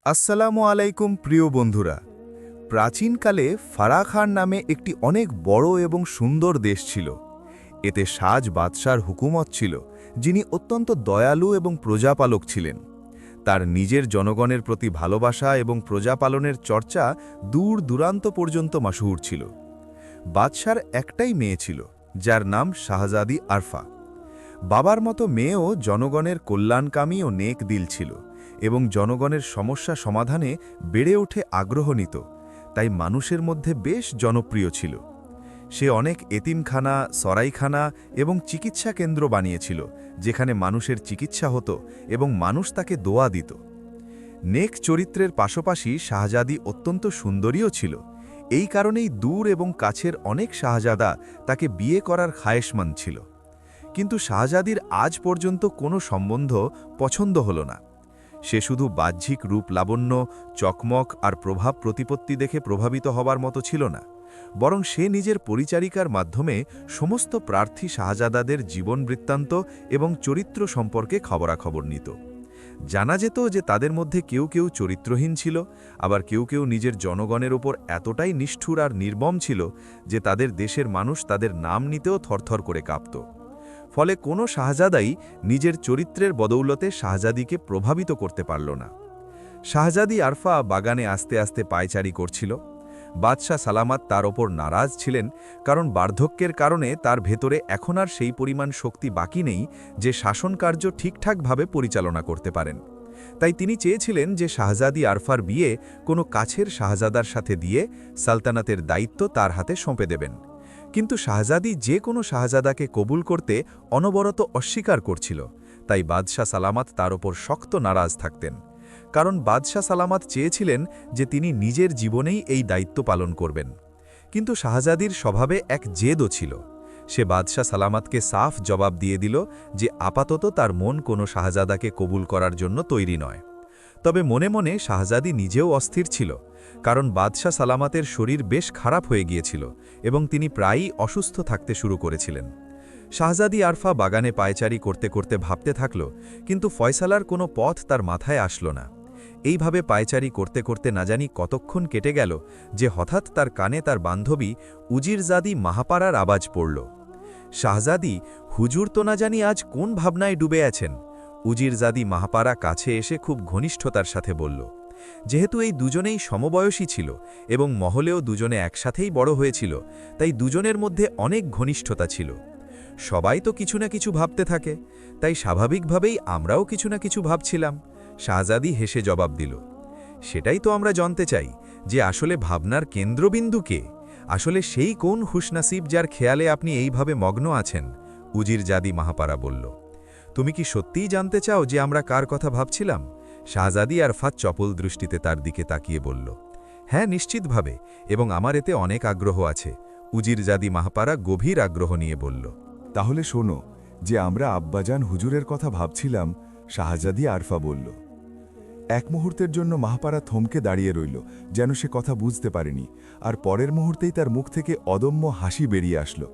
আসসালামু আলাইকুম প্রিয় বন্ধুরা। প্রাচীনকালে ফারাহ খান নামে একটি অনেক বড় এবং সুন্দর দেশ ছিল। এতে সাজ বাদশার হুকুমত ছিল, যিনি অত্যন্ত দয়ালু এবং প্রজাপালক ছিলেন। তার নিজের জনগণের প্রতি ভালোবাসা এবং প্রজাপালনের চর্চা দূর দূরান্ত পর্যন্ত মাশহুর ছিল। বাদশার একটাই মেয়ে ছিল, যার নাম শাহজাদি আরফা। বাবার মতো মেয়েও জনগণের কল্যাণকামী ও নেক দিল ছিল এবং জনগণের সমস্যা সমাধানে বেড়ে ওঠে আগ্রহনীত, তাই মানুষের মধ্যে বেশ জনপ্রিয় ছিল। সে অনেক এতিমখানা, সরাইখানা এবং চিকিৎসা কেন্দ্র বানিয়েছিল, যেখানে মানুষের চিকিৎসা হতো এবং মানুষ তাকে দোয়া দিত। নেক চরিত্রের পাশাপাশি শাহজাদি অত্যন্ত সুন্দরীও ছিল। এই কারণেই দূর এবং কাছের অনেক শাহজাদা তাকে বিয়ে করার খায়েশমান ছিল। কিন্তু শাহজাদির আজ পর্যন্ত কোনো সম্বন্ধ পছন্দ হল না। সে শুধু বাহ্যিক রূপ লাবণ্য, চকমক আর প্রভাব প্রতিপত্তি দেখে প্রভাবিত হবার মতো ছিল না, বরং সে নিজের পরিচারিকার মাধ্যমে সমস্ত প্রার্থী শাহজাদাদের জীবন বৃত্তান্ত এবং চরিত্র সম্পর্কে খবরাখবর নিত। জানা যেত যে তাদের মধ্যে কেউ কেউ চরিত্রহীন ছিল, আবার কেউ কেউ নিজের জনগণের ওপর এতটাই নিষ্ঠুর আর নির্মম ছিল যে তাদের দেশের মানুষ তাদের নাম নিতেও থরথর করে কাঁপত। ফলে কোনো শাহজাদাই নিজের চরিত্রের বদৌলতে শাহজাদিকে প্রভাবিত করতে পারল না। শাহজাদি আরফা বাগানে আস্তে আস্তে পায়চারি করছিল। বাদশাহ সালামাত তার ওপর নারাজ ছিলেন, কারণ বার্ধক্যের কারণে তার ভেতরে এখন আর সেই পরিমাণ শক্তি বাকি নেই যে শাসনকার্য ঠিকঠাকভাবে পরিচালনা করতে পারেন। তাই তিনি চেয়েছিলেন যে শাহজাদি আরফার বিয়ে কোনো কাছের শাহজাদার সাথে দিয়ে সালতানাতের দায়িত্ব তার হাতে সঁপে দেবেন। কিন্তু শাহজাদি যে কোনো শাহজাদাকে কবুল করতে অনবরত অস্বীকার করছিল, তাই বাদশাহ সালামাত তার ওপর শক্ত নারাজ থাকতেন। কারণ বাদশাহ সালামাত চেয়েছিলেন যে তিনি নিজের জীবনেই এই দায়িত্ব পালন করবেন। কিন্তু শাহজাদির স্বভাবে এক জেদও ছিল। সে বাদশাহ সালামাতকে সাফ জবাব দিয়ে দিল যে আপাতত তার মন কোনো শাহজাদাকে কবুল করার জন্য তৈরি নয়। তবে মনে মনে শাহজাদি নিজেও অস্থির ছিল, কারণ বাদশাহ সালামাতের শরীর বেশ খারাপ হয়ে গিয়েছিল এবং তিনি প্রায়ই অসুস্থ থাকতে শুরু করেছিলেন। শাহজাদি আরফা বাগানে পায়চারি করতে করতে ভাবতে থাকল, কিন্তু ফয়সালার কোনো পথ তার মাথায় আসলো না। এইভাবে পায়চারি করতে করতে না জানি কতক্ষণ কেটে গেল যে হঠাৎ তার কানে তার বান্ধবী উজিরজাদি মাহাপাড়ার আওয়াজ পড়ল। শাহজাদি, হুজুর তো না জানি আজ কোন ভাবনায় ডুবে আছেন। উজিরজাদি মাহাপাড়া কাছে এসে খুব ঘনিষ্ঠতার সাথে বলল। যেহেতু এই দুজনেই সমবয়সী ছিল এবং মহলেও দুজনে একসাথেই বড় হয়েছিল, তাই দুজনের মধ্যে অনেক ঘনিষ্ঠতা ছিল। সবাই তো কিছু না কিছু ভাবতে থাকে, তাই স্বাভাবিকভাবেই আমরাও কিছু না কিছু ভাবছিলাম। শাহজাদি হেসে জবাব দিল, সেটাই তো আমরা জানতে চাই যে আসলে ভাবনার কেন্দ্রবিন্দু কে? আসলে সেই কোন হুশনাসিব যার খেয়ালে আপনি এইভাবে মগ্ন আছেন? উজিরজাদি মাহাপাড়া বলল। তুমি কি সত্যিই জানতে চাও যে আমরা কার কথা ভাবছিলাম? শাহজাদি আরফাত চপল দৃষ্টিতে তার দিকে তাকিয়ে বলল, হ্যাঁ, নিশ্চিতভাবে, এবং আমার এতে অনেক আগ্রহ আছে। উজিরজাদি মাহাপাড়া গভীর আগ্রহ নিয়ে বলল। তাহলে শোনো, যে আমরা আব্বাজান হুজুরের কথা ভাবছিলাম, শাহজাদি আরফা বলল। এক মুহূর্তের জন্য মাহপাড়া থমকে দাঁড়িয়ে রইল, যেন সে কথা বুঝতে পারেনি, আর পরের মুহূর্তেই তার মুখ থেকে অদম্য হাসি বেরিয়ে আসলো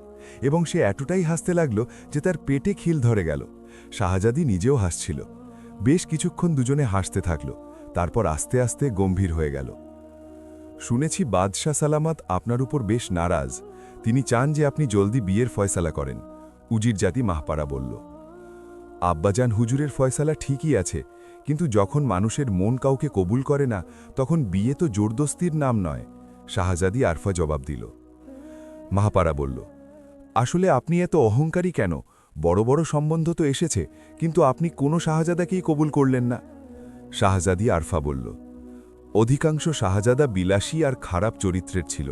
এবং সে এতটাই হাসতে লাগল যে তার পেটে খিল ধরে গেল। শাহজাদি নিজেও হাসছিল। বেশ কিছুক্ষণ দুজনে হাসতে থাকল, তারপর আস্তে আস্তে গম্ভীর হয়ে গেল। শুনেছি বাদশাহ সালামাত আপনার উপর বেশ নারাজ। তিনি চান যে আপনি জলদি বিয়ের ফয়সালা করেন, উজিরজাদি মাহপাড়া বলল। আব্বাজান হুজুরের ফয়সালা ঠিকই আছে, কিন্তু যখন মানুষের মন কাউকে কবুল করে না, তখন বিয়ে তো জোরদস্তির নাম নয়, শাহজাদি আরফা জবাব দিল। মাহপাড়া বলল, আসলে আপনি এত অহংকারী কেন? বড় বড় সম্বন্ধ তো এসেছে, কিন্তু আপনি কোনো শাহজাদাকেই কবুল করলেন না। শাহজাদি আরফা বলল, অধিকাংশ শাহজাদা বিলাসী আর খারাপ চরিত্রের ছিল,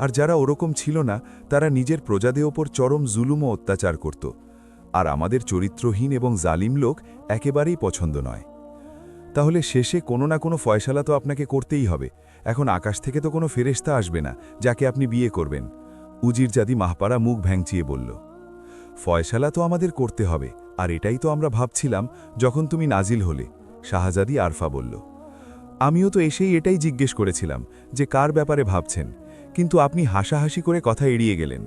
আর যারা ওরকম ছিল না তারা নিজের প্রজাদের ওপর চরম জুলুম ও অত্যাচার করত। আর আমাদের চরিত্রহীন এবং জালিম লোক একেবারেই পছন্দ নয়। তাহলে শেষে কোনো না কোনো ফয়সালা তো আপনাকে করতেই হবে। এখন আকাশ থেকে তো কোনো ফেরেশতা আসবে না যাকে আপনি বিয়ে করবেন, উজিরজাদি মাহপাড়া মুখ ভ্যাংচিয়ে বলল। ফয়সালা তো আমাদের করতে হবে, আর এটাই তো আমরা ভাবছিলাম যখন তুমি নাজিল হলে, শাহজাদি আরফা বলল। আমিও তো এসেই এটাই জিজ্ঞেস করেছিলাম যে কার ব্যাপারে ভাবছেন, কিন্তু আপনি হাসাহাসি করে কথা এড়িয়ে গেলেন,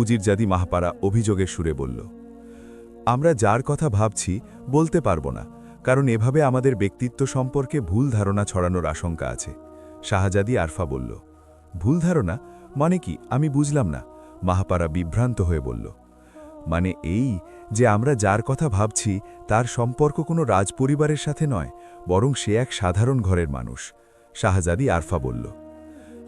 উজিরজাদি মাহপাড়া অভিযোগের সুরে বলল। আমরা যার কথা ভাবছি বলতে পারবো না, কারণ এভাবে আমাদের ব্যক্তিত্ব সম্পর্কে ভুল ধারণা ছড়ানোর আশঙ্কা আছে। শাহজাদি আরফা বলল। ভুল ধারণা মানে কি? আমি বুঝলাম না। মাহাপারা বিভ্রান্ত হয়ে বলল। মানে এই যে আমরা যার কথা ভাবছি তার সম্পর্ক কোনো রাজপরিবারের সাথে নয়, বরং সে এক সাধারণ ঘরের মানুষ। শাহজাদি আরফা বলল।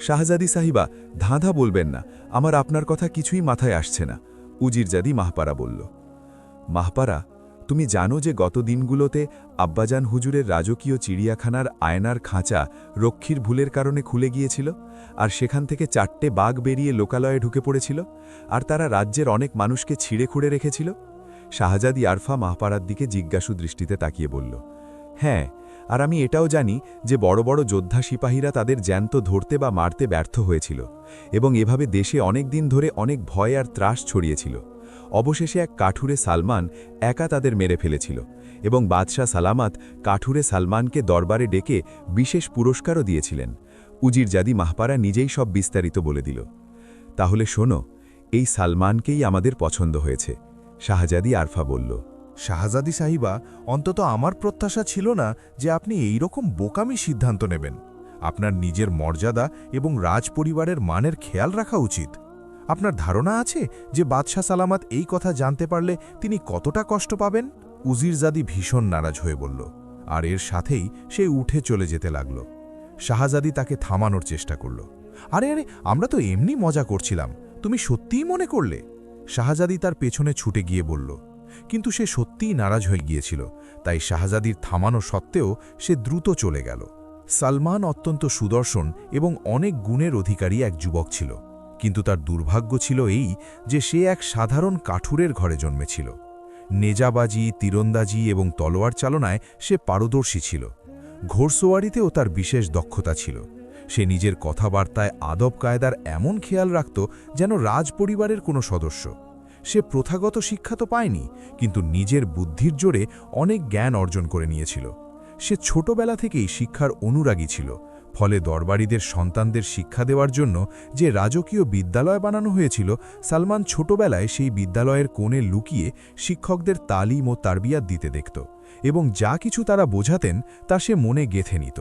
শাহজাদি সাহিবা, ধাঁধা বলবেন না, আমার আপনার কথা কিছুই মাথায় আসছে না, উজিরজাদি মাহপারা বলল। মাহপারা, তুমি জানো যে গত দিনগুলোতে আব্বাজান হুজুরের রাজকীয় চিড়িয়াখানার আয়নার খাঁচা রক্ষীর ভুলের কারণে খুলে গিয়েছিল, আর সেখান থেকে 4টে বাঘ বেরিয়ে লোকালয়ে ঢুকে পড়েছিল, আর তারা রাজ্যের অনেক মানুষকে ছিঁড়ে খুঁড়ে রেখেছিল? শাহজাদি আরফা মাহপারার দিকে জিজ্ঞাসু দৃষ্টিতে তাকিয়ে বলল। হ্যাঁ, আর আমি এটাও জানি যে বড় বড় যোদ্ধা সিপাহীরা তাদের জ্যান্ত ধরতে বা মারতে ব্যর্থ হয়েছিল, এবং এভাবে দেশে অনেক দিন ধরে অনেক ভয় আর ত্রাস ছড়িয়েছিল। অবশেষে এক কাঠুরে সালমান একা তাদের মেরে ফেলেছিল, এবং বাদশাহ সালামাত কাঠুরে সালমানকে দরবারে ডেকে বিশেষ পুরস্কারও দিয়েছিলেন। উজিরজাদি মাহপারা নিজেই সব বিস্তারিত বলে দিল। তাহলে শোনো, এই সালমানকেই আমাদের পছন্দ হয়েছে, শাহজাদি আরফা বলল। শাহজাদি সাহিবা, অন্তত আমার প্রত্যাশা ছিল না যে আপনি এই রকম বোকামি সিদ্ধান্ত নেবেন। আপনার নিজের মর্যাদা এবং রাজপরিবারের মানের খেয়াল রাখা উচিত। আপনার ধারণা আছে যে বাদশাহ সালামাত এই কথা জানতে পারলে তিনি কতটা কষ্ট পাবেন? উজিরজাদি ভীষণ নারাজ হয়ে বলল, আর এর সাথেই সে উঠে চলে যেতে লাগল। শাহজাদি তাকে থামানোর চেষ্টা করল। আরে আরে, আমরা তো এমনি মজা করছিলাম, তুমি সত্যিই মনে করলে? শাহজাদি তার পেছনে ছুটে গিয়ে বলল। কিন্তু সে সত্যিই নারাজ হয়ে গিয়েছিল, তাই শাহজাদির থামানো সত্ত্বেও সে দ্রুত চলে গেল। সালমান অত্যন্ত সুদর্শন এবং অনেক গুণের অধিকারী এক যুবক ছিল, কিন্তু তার দুর্ভাগ্য ছিল এই যে সে এক সাধারণ কাঠুরের ঘরে জন্মেছিল। নেজাবাজি, তীরন্দাজি এবং তলোয়ার চালনায় সে পারদর্শী ছিল। ঘোড়সওয়ারিতেও তার বিশেষ দক্ষতা ছিল। সে নিজের কথাবার্তায় আদব কায়দার এমন খেয়াল রাখত যেন রাজপরিবারের কোনো সদস্য। সে প্রথাগত শিক্ষা তো পায়নি, কিন্তু নিজের বুদ্ধির জোরে অনেক জ্ঞান অর্জন করে নিয়েছিল। সে ছোটবেলা থেকেই শিক্ষার অনুরাগী ছিল, ফলে দরবারীদের সন্তানদের শিক্ষা দেওয়ার জন্য যে রাজকীয় বিদ্যালয় বানানো হয়েছিল, সালমান ছোটবেলায় সেই বিদ্যালয়ের কোণে লুকিয়ে শিক্ষকদের তালিম ও তারবিয়াত দিতে দেখত, এবং যা কিছু তারা বোঝাতেন তা সে মনে গেঁথে নিত।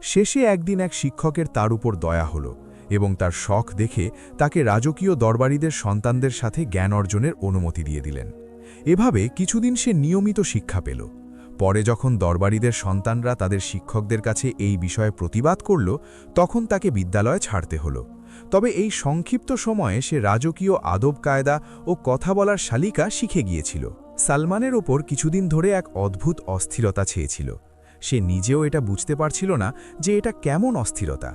শেষে একদিন এক শিক্ষকের তার উপর দয়া হলো, এবং তার শখ দেখে তাকে রাজকীয় দরবারীদের সন্তানদের সাথে জ্ঞান অর্জনের অনুমতি দিয়ে দিলেন। এভাবে কিছুদিন সে নিয়মিত শিক্ষা পেল। পরে যখন দরবারীদের সন্তানরা তাদের শিক্ষকদের কাছে এই বিষয়ে প্রতিবাদ করল, তখন তাকে বিদ্যালয়ে ছাড়তে হলো। তবে এই সংক্ষিপ্ত সময়ে সে রাজকীয় আদব কায়দা ও কথা বলার শালিকা শিখে গিয়েছিল। সালমানের ওপর কিছুদিন ধরে এক অদ্ভুত অস্থিরতা ছেয়েছিল। সে নিজেও এটা বুঝতে পারছিল না যে এটা কেমন অস্থিরতা।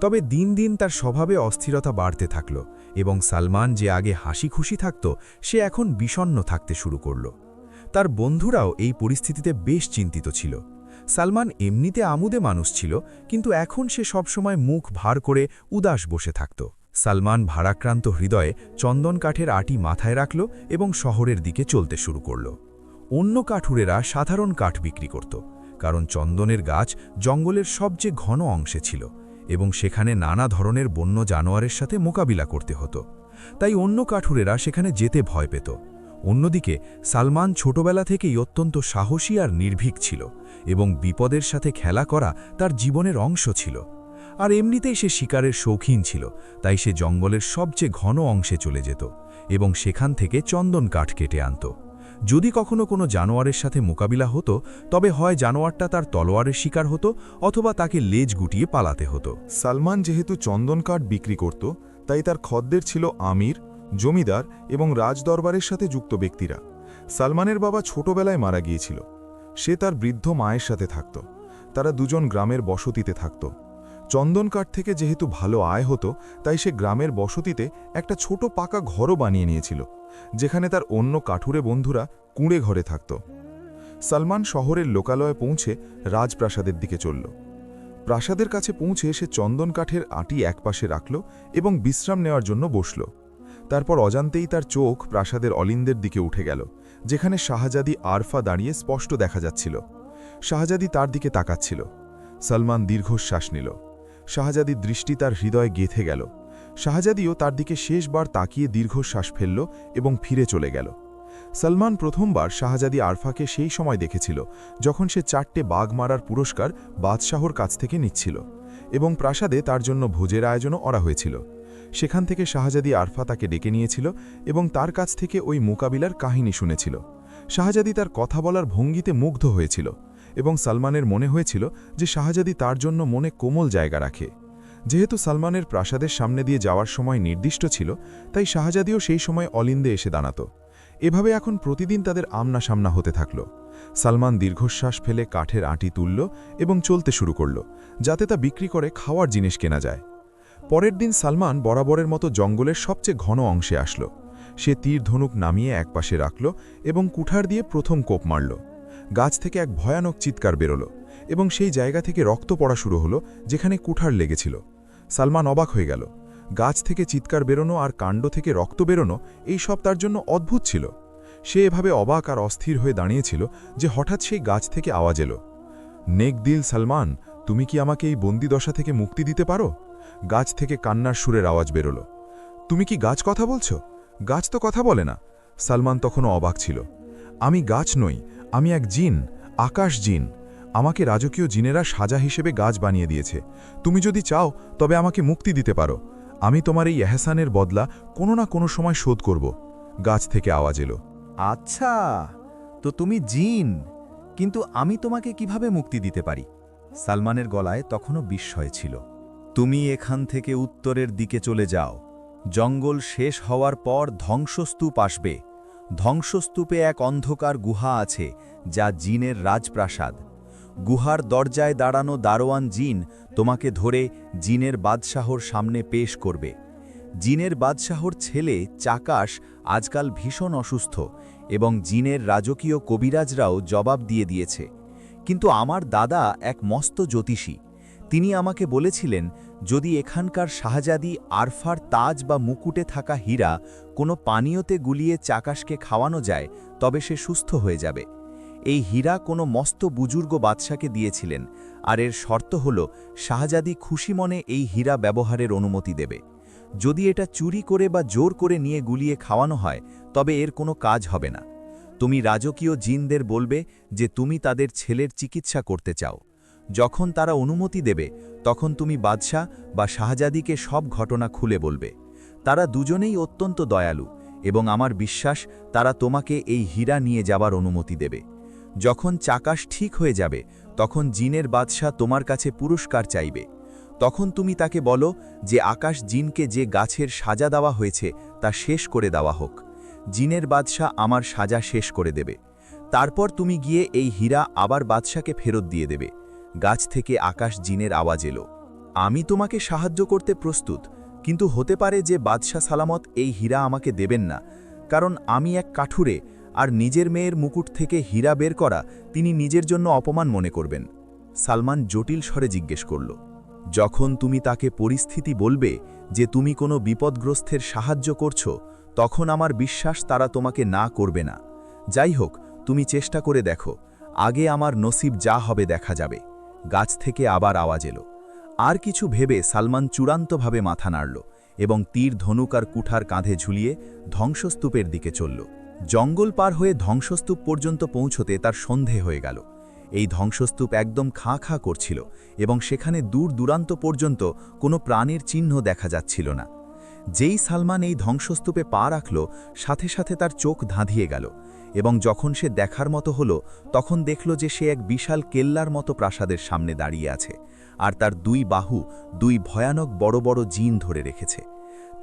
তবে দিন দিন তার স্বভাবে অস্থিরতা বাড়তে থাকল, এবং সালমান যে আগে হাসি খুশি থাকত, সে এখন বিষণ্ণ থাকতে শুরু করল। তার বন্ধুরাও এই পরিস্থিতিতে বেশ চিন্তিত ছিল। সালমান এমনিতে আমোদে মানুষ ছিল, কিন্তু এখন সে সবসময় মুখ ভার করে উদাস বসে থাকত। সালমান ভারাক্রান্ত হৃদয়ে চন্দন কাঠের আটি মাথায় রাখল এবং শহরের দিকে চলতে শুরু করল। অন্য কাঠুরেরা সাধারণ কাঠ বিক্রি করত, কারণ চন্দনের গাছ জঙ্গলের সবচেয়ে ঘন অংশে ছিল, এবং সেখানে নানা ধরনের বন্য জানোয়ারের সাথে মোকাবিলা করতে হতো। তাই অন্য কাঠুরেরা সেখানে যেতে ভয় পেত। অন্যদিকে সালমান ছোটবেলা থেকেই অত্যন্ত সাহসী আর নির্ভীক ছিল, এবং বিপদের সাথে খেলা করা তার জীবনের অংশ ছিল। আর এমনিতেই সে শিকারের শৌখিন ছিল, তাই সে জঙ্গলের সবচেয়ে ঘন অংশে চলে যেত এবং সেখান থেকে চন্দন কাঠ কেটে আনত। যদি কখনো কোনো জানোয়ারের সাথে মোকাবিলা হতো, তবে হয় জানোয়ারটা তার তলোয়ারের শিকার হতো, অথবা তাকে লেজ গুটিয়ে পালাতে হতো। সালমান যেহেতু চন্দন কাঠ বিক্রি করত, তাই তার খদ্দের ছিল আমির, জমিদার এবং রাজদরবারের সাথে যুক্ত ব্যক্তিরা। সালমানের বাবা ছোটবেলায় মারা গিয়েছিল। সে তার বৃদ্ধ মায়ের সাথে থাকত। তারা দুজন গ্রামের বসতিতে থাকত। চন্দন কাঠ থেকে যেহেতু ভালো আয় হতো, তাই সে গ্রামের বসতিতে একটা ছোট পাকা ঘরও বানিয়ে নিয়েছিল, যেখানে তার অন্য কাঠুরে বন্ধুরা কুঁড়ে ঘরে থাকত। সালমান শহরের লোকালয়ে পৌঁছে রাজপ্রাসাদের দিকে চলল। প্রাসাদের কাছে পৌঁছে সে চন্দন কাঠের আটি একপাশে রাখল এবং বিশ্রাম নেওয়ার জন্য বসল। তারপর অজান্তেই তার চোখ প্রাসাদের অলিন্দের দিকে উঠে গেল, যেখানে শাহজাদি আরফা দাঁড়িয়ে স্পষ্ট দেখা যাচ্ছিল। শাহজাদি তার দিকে তাকাচ্ছিল। সালমান দীর্ঘশ্বাস নিল। শাহজাদির দৃষ্টি তার হৃদয়ে গেঁথে গেল। শাহজাদিও তার দিকে শেষবার তাকিয়ে দীর্ঘশ্বাস ফেলল এবং ফিরে চলে গেল। সালমান প্রথমবার শাহজাদি আরফাকে সেই সময় দেখেছিল যখন সে 4টে বাঘ মারার পুরস্কার বাদশাহর কাছ থেকে নিচ্ছিল এবং প্রাসাদে তার জন্য ভোজের আয়োজনও করা হয়েছিল। সেখান থেকে শাহজাদি আরফা তাকে ডেকে নিয়েছিল এবং তার কাছ থেকে ওই মোকাবিলার কাহিনী শুনেছিল। শাহজাদি তার কথা বলার ভঙ্গিতে মুগ্ধ হয়েছিল এবং সালমানের মনে হয়েছিল যে শাহজাদি তার জন্য মনে কোমল জায়গা রাখে। যেহেতু সালমানের প্রাসাদের সামনে দিয়ে যাওয়ার সময় নির্দিষ্ট ছিল, তাই শাহজাদিও সেই সময় অলিন্দে এসে দাঁড়াত। এভাবে এখন প্রতিদিন তাদের আমনাসামনা হতে থাকল। সালমান দীর্ঘশ্বাস ফেলে কাঠের আঁটি তুলল এবং চলতে শুরু করল, যাতে তা বিক্রি করে খাওয়ার জিনিস কেনা যায়। পরের দিন সালমান বরাবরের মতো জঙ্গলের সবচেয়ে ঘন অংশে আসলো। সে তীর ধনুক নামিয়ে একপাশে রাখল এবং কুঠার দিয়ে প্রথম কোপ মারল। গাছ থেকে এক ভয়ানক চিৎকার বেরোল এবং সেই জায়গা থেকে রক্ত পড়া শুরু হলো যেখানে কুঠার লেগেছিল। সালমান অবাক হয়ে গেল। গাছ থেকে চিৎকার বেরোনো আর কাণ্ড থেকে রক্ত বেরোনো এই সব তার জন্য অদ্ভুত ছিল। সে এভাবে অবাক আর অস্থির হয়ে দাঁড়িয়েছিল যে হঠাৎ সেই গাছ থেকে আওয়াজ এলো, নেক দিল সালমান, তুমি কি আমাকে এই বন্দিদশা থেকে মুক্তি দিতে পারো? গাছ থেকে কান্নার সুরের আওয়াজ বেরোল। তুমি কি গাছ কথা বলছো? গাছ তো কথা বলে না। সালমান তখনও অবাক ছিল। আমি গাছ নই, আমি এক জিন, আকাশ জিন। আমাকে রাজকীয় জিনেরা সাজা হিসেবে গাছ বানিয়ে দিয়েছে। তুমি যদি চাও তবে আমাকে মুক্তি দিতে পারো। আমি তোমার এই এহসানের বদলা কোনো না কোনো সময় শোধ করব। গাছ থেকে আওয়াজ এলো। আচ্ছা, তো তুমি জিন, কিন্তু আমি তোমাকে কিভাবে মুক্তি দিতে পারি? সালমানের গলায় তখনও বিস্ময় ছিল। তুমি এখান থেকে উত্তরের দিকে চলে যাও। জঙ্গল শেষ হওয়ার পর ধ্বংসস্তূপ আসবে। ধ্বংসস্তূপে এক অন্ধকার গুহা আছে, যা জিনের রাজপ্রাসাদ। গুহার দরজায় দাঁড়ানো দারোয়ান জিন তোমাকে ধরে জিনের বাদশাহর সামনে পেশ করবে। জিনের বাদশাহর ছেলে চাকাশ আজকাল ভীষণ অসুস্থ এবং জিনের রাজকীয় কবিরাজরাও জবাব দিয়ে দিয়েছে। কিন্তু আমার দাদা এক মস্ত জ্যোতিষী। তিনি আমাকে বলেছিলেন, যদি এখানকার শাহজাদি আরফার তাজ বা মুকুটে থাকা হীরা কোনো পানীয়তে গুলিয়ে চাকাশকে খাওয়ানো যায়, তবে সে সুস্থ হয়ে যাবে। এই হীরা কোনো মস্ত বুজুর্গ বাদশাকে দিয়েছিলেন, আর এর শর্ত হল শাহজাদি খুশি মনে এই হীরা ব্যবহারের অনুমতি দেবে। যদি এটা চুরি করে বা জোর করে নিয়ে গুলিয়ে খাওয়ানো হয়, তবে এর কোনো কাজ হবে না। তুমি রাজকীয় জিনদের বলবে যে তুমি তাদের ছেলের চিকিৎসা করতে চাও। যখন তারা অনুমতি দেবে, তখন তুমি বাদশাহ বা শাহজাদিকে সব ঘটনা খুলে বলবে। তারা দুজনেই অত্যন্ত দয়ালু এবং আমার বিশ্বাস তারা তোমাকে এই হীরা নিয়ে যাবার অনুমতি দেবে। যখন চাকাশ ঠিক হয়ে যাবে, তখন জিনের বাদশাহ তোমার কাছে পুরস্কার চাইবে। তখন তুমি তাকে বলো যে আকাশ জিনকে যে গাছের সাজা দেওয়া হয়েছে তা শেষ করে দেওয়া হোক। জিনের বাদশাহ আমার সাজা শেষ করে দেবে। তারপর তুমি গিয়ে এই হীরা আবার বাদশাকে ফেরত দিয়ে দেবে। গাছ থেকে আকাশ জিনের আওয়াজ এলো, আমি তোমাকে সাহায্য করতে প্রস্তুত, কিন্তু হতে পারে যে বাদশাহ সালামত এই হীরা আমাকে দেবেন না, কারণ আমি এক কাঠুরে, আর নিজের মেয়ের মুকুট থেকে হীরা বের করা তিনি নিজের জন্য অপমান মনে করবেন। সালমান জটিল স্বরে জিজ্ঞেস করল, যখন তুমি তাকে পরিস্থিতি বলবে যে তুমি কোনো বিপদগ্রস্তের সাহায্য করছো, তখন আমার বিশ্বাস তারা তোমাকে না করবে না। যাই হোক, তুমি চেষ্টা করে দেখো, আগে আমার নসিব যা হবে দেখা যাবে। গাছ থেকে আবার আওয়াজ এলো। আর কিছু ভেবে সালমান চূড়ান্তভাবে মাথা নাড়ল এবং তীর ধনুক আর কুঠার কাঁধে ঝুলিয়ে ধ্বংসস্তূপের দিকে চলল। জঙ্গল পার হয়ে ধ্বংসস্তূপ পর্যন্ত পৌঁছতে তার সন্ধে হয়ে গেল। এই ধ্বংসস্তূপ একদম খাঁ খাঁ করছিল এবং সেখানে দূর দূরান্ত পর্যন্ত কোনো প্রাণীর চিহ্ন দেখা যাচ্ছিল না। যেই সালমান এই ধ্বংসস্তূপে পা রাখল, সাথে সাথে তার চোখ ধাঁধিয়ে গেল এবং যখন সে দেখার মতো হলো, তখন দেখল যে সে এক বিশাল কেল্লার মতো প্রাসাদের সামনে দাঁড়িয়ে আছে, আর তার দুই বাহু দুই ভয়ানক বড় বড় জিন ধরে রেখেছে।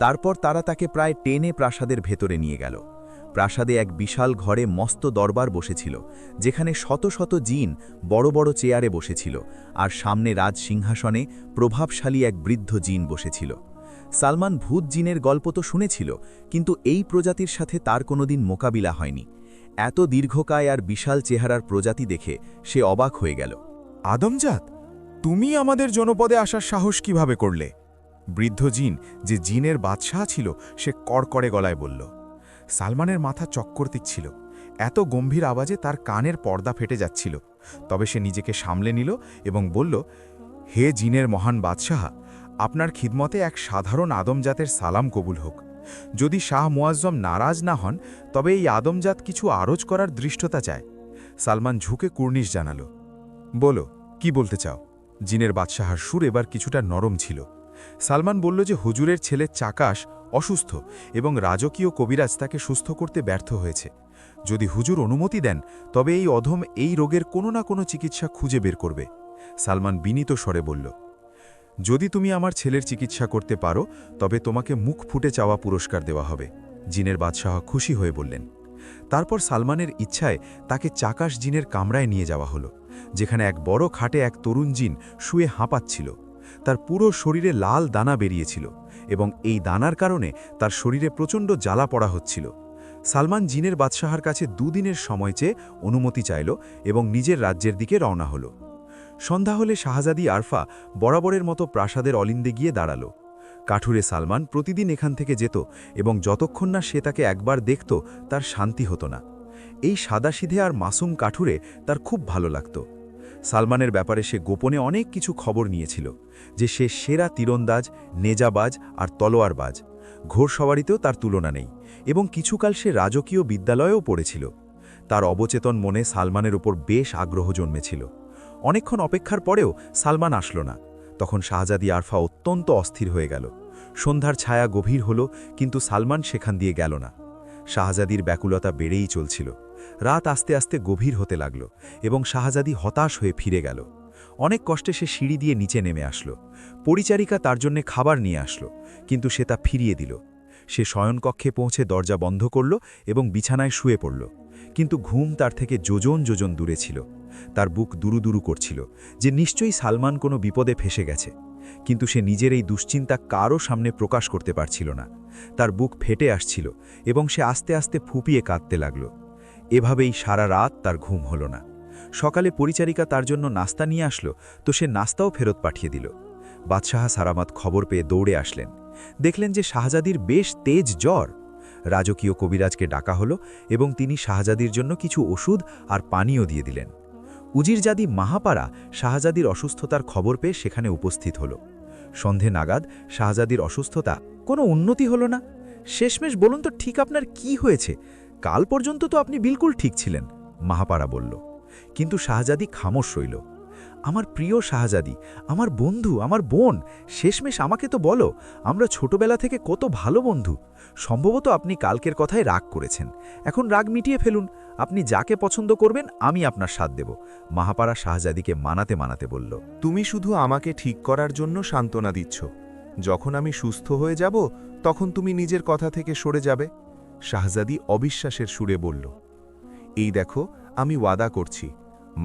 তারপর তারা তাকে প্রায় টেনে প্রাসাদের ভেতরে নিয়ে গেল। প্রাসাদে এক বিশাল ঘরে মস্ত দরবার বসেছিল, যেখানে শত শত জিন বড় বড় চেয়ারে বসেছিল, আর সামনে রাজ সিংহাসনে প্রভাবশালী এক বৃদ্ধ জিন বসেছিল। সালমান ভূত জিনের গল্প তো শুনেছিল, কিন্তু এই প্রজাতির সাথে তার কোনোদিন মোকাবিলা হয়নি। এত দীর্ঘকায় আর বিশাল চেহারার প্রজাতি দেখে সে অবাক হয়ে গেল। আদমজাত, তুমি আমাদের জনপদে আসার সাহস কিভাবে করলে? বৃদ্ধ জিন, যে জিনের বাদশাহ ছিল, সে কড়কড়ে গলায় বলল। সালমানের মাথা চক্কর দিচ্ছিল। এত গম্ভীর আওয়াজে তার কানের পর্দা ফেটে যাচ্ছিল। তবে সে নিজেকে সামলে নিল এবং বলল, হে জিনের মহান বাদশাহ, আপনার খিদমতে এক সাধারণ আদমজাতের সালাম কবুল হোক। যদি শাহ মুয়াজ্জম নারাজ না হন তবে এই আদমজাত কিছু আরজ করার দৃষ্টতা চায়। সালমান ঝুঁকে কুর্নিশ জানালো, বলো, কি বলতে চাও? জিনের বাদশাহার সুর এবার কিছুটা নরম ছিল। সালমান বলল যে হুজুরের ছেলে চাকাশ অসুস্থ এবং রাজকীয় কবিরাজ তাকে সুস্থ করতে ব্যর্থ হয়েছে। যদি হুজুর অনুমতি দেন তবে এই অধম এই রোগের কোনো না কোনো চিকিৎসা খুঁজে বের করবে। সালমান বিনীত স্বরে বলল, যদি তুমি আমার ছেলের চিকিৎসা করতে পারো তবে তোমাকে মুখ ফুটে চাওয়া পুরস্কার দেওয়া হবে। জিনের বাদশাহ খুশি হয়ে বললেন। তারপর সালমানের ইচ্ছায় তাকে চাকাশ জিনের কামরায় নিয়ে যাওয়া হলো, যেখানে এক বড় খাটে এক তরুণ জিন শুয়ে হাঁপাচ্ছিল। তার পুরো শরীরে লাল দানা বেরিয়েছিল এবং এই দানার কারণে তার শরীরে প্রচণ্ড জ্বালা পড়া হচ্ছিল। সালমান জিনের বাদশাহার কাছে দুদিনের সময় চেয়ে অনুমতি চাইল এবং নিজের রাজ্যের দিকে রওনা হল। সন্ধ্যা হলে শাহজাদি আরফা বরাবরের মতো প্রাসাদের অলিন্দে গিয়ে দাঁড়াল। কাঠুরে সালমান প্রতিদিন এখান থেকে যেত এবং যতক্ষণ না সে তাকে একবার দেখত তার শান্তি হতো না। এই সাদাসিধে আর মাসুম কাঠুরে তার খুব ভালো লাগত। সালমানের ব্যাপারে সে গোপনে অনেক কিছু খবর নিয়েছিল, যে সে সেরা তীরন্দাজ, নেজাবাজ আর তলোয়ারবাজ। ঘোড়সওয়ারিতেও তার তুলনা নেই এবং কিছুকাল সে রাজকীয় বিদ্যালয়েও পড়েছিল। তার অবচেতন মনে সালমানের উপর বেশ আগ্রহ জন্মেছিল। অনেকক্ষণ অপেক্ষার পরেও সালমান আসলো না। তখন শাহজাদি আরফা অত্যন্ত অস্থির হয়ে গেল। সন্ধ্যার ছায়া গভীর হল, কিন্তু সালমান সেখান দিয়ে গেল না। শাহজাদির ব্যাকুলতা বেড়েই চলছিল। রাত আস্তে আস্তে গভীর হতে লাগল এবং শাহজাদি হতাশ হয়ে ফিরে গেল। অনেক কষ্টে সে সিঁড়ি দিয়ে নিচে নেমে আসলো। পরিচারিকা তার জন্যে খাবার নিয়ে আসলো, কিন্তু সে তা ফিরিয়ে দিল। সে শয়নকক্ষে পৌঁছে দরজা বন্ধ করল এবং বিছানায় শুয়ে পড়ল, কিন্তু ঘুম তার থেকে যোজন যোজন দূরে ছিল। তার বুক দুরুদুরু করছিল যে নিশ্চয়ই সালমান কোনো বিপদে ফেসে গেছে, কিন্তু সে নিজের এই দুশ্চিন্তা কারও সামনে প্রকাশ করতে পারছিল না। তার বুক ফেটে আসছিল এবং সে আস্তে আস্তে ফুপিয়ে কাঁদতে লাগল। এভাবেই সারা রাত তার ঘুম হল না। সকালে পরিচারিকা তার জন্য নাস্তা নিয়ে আসলো, তো সে নাস্তাও ফেরত পাঠিয়ে দিল। বাদশাহ সারামাত খবর পেয়ে দৌড়ে আসলেন। দেখলেন যে শাহজাদির বেশ তেজ জ্বর। রাজকীয় কবিরাজকে ডাকা হলো এবং তিনি শাহজাদির জন্য কিছু ওষুধ আর পানীয় দিয়ে দিলেন। উজিরজাদি মাহাপাড়া শাহজাদির অসুস্থতার খবর পেয়ে সেখানে উপস্থিত হল। সন্ধে নাগাদ শাহজাদির অসুস্থতা কোনো উন্নতি হল না। শেষমেশ বলুন তো, ঠিক আপনার কি হয়েছে? কাল পর্যন্ত তো আপনি বিলকুল ঠিক ছিলেন, মাহাপাড়া বলল। কিন্তু শাহজাদি খামোশ রইল। আমার প্রিয় শাহজাদি, আমার বন্ধু, আমার বোন, শেষমেশ আমাকে তো বলো, আমরা ছোটবেলা থেকে কত ভালো বন্ধু। সম্ভবত আপনি কালকের কথায় রাগ করেছেন। এখন রাগ মিটিয়ে ফেলুন। আপনি যাকে পছন্দ করবেন আমি আপনার সাথ দেব, মাহাপাড়া শাহজাদিকে মানাতে মানাতে বলল। তুমি শুধু আমাকে ঠিক করার জন্য সান্ত্বনা দিচ্ছ। যখন আমি সুস্থ হয়ে যাব তখন তুমি নিজের কথা থেকে সরে যাবে। শাহজাদি অবিশ্বাসের সুরে বলল, এই দেখো, আমি ওয়াদা করছি।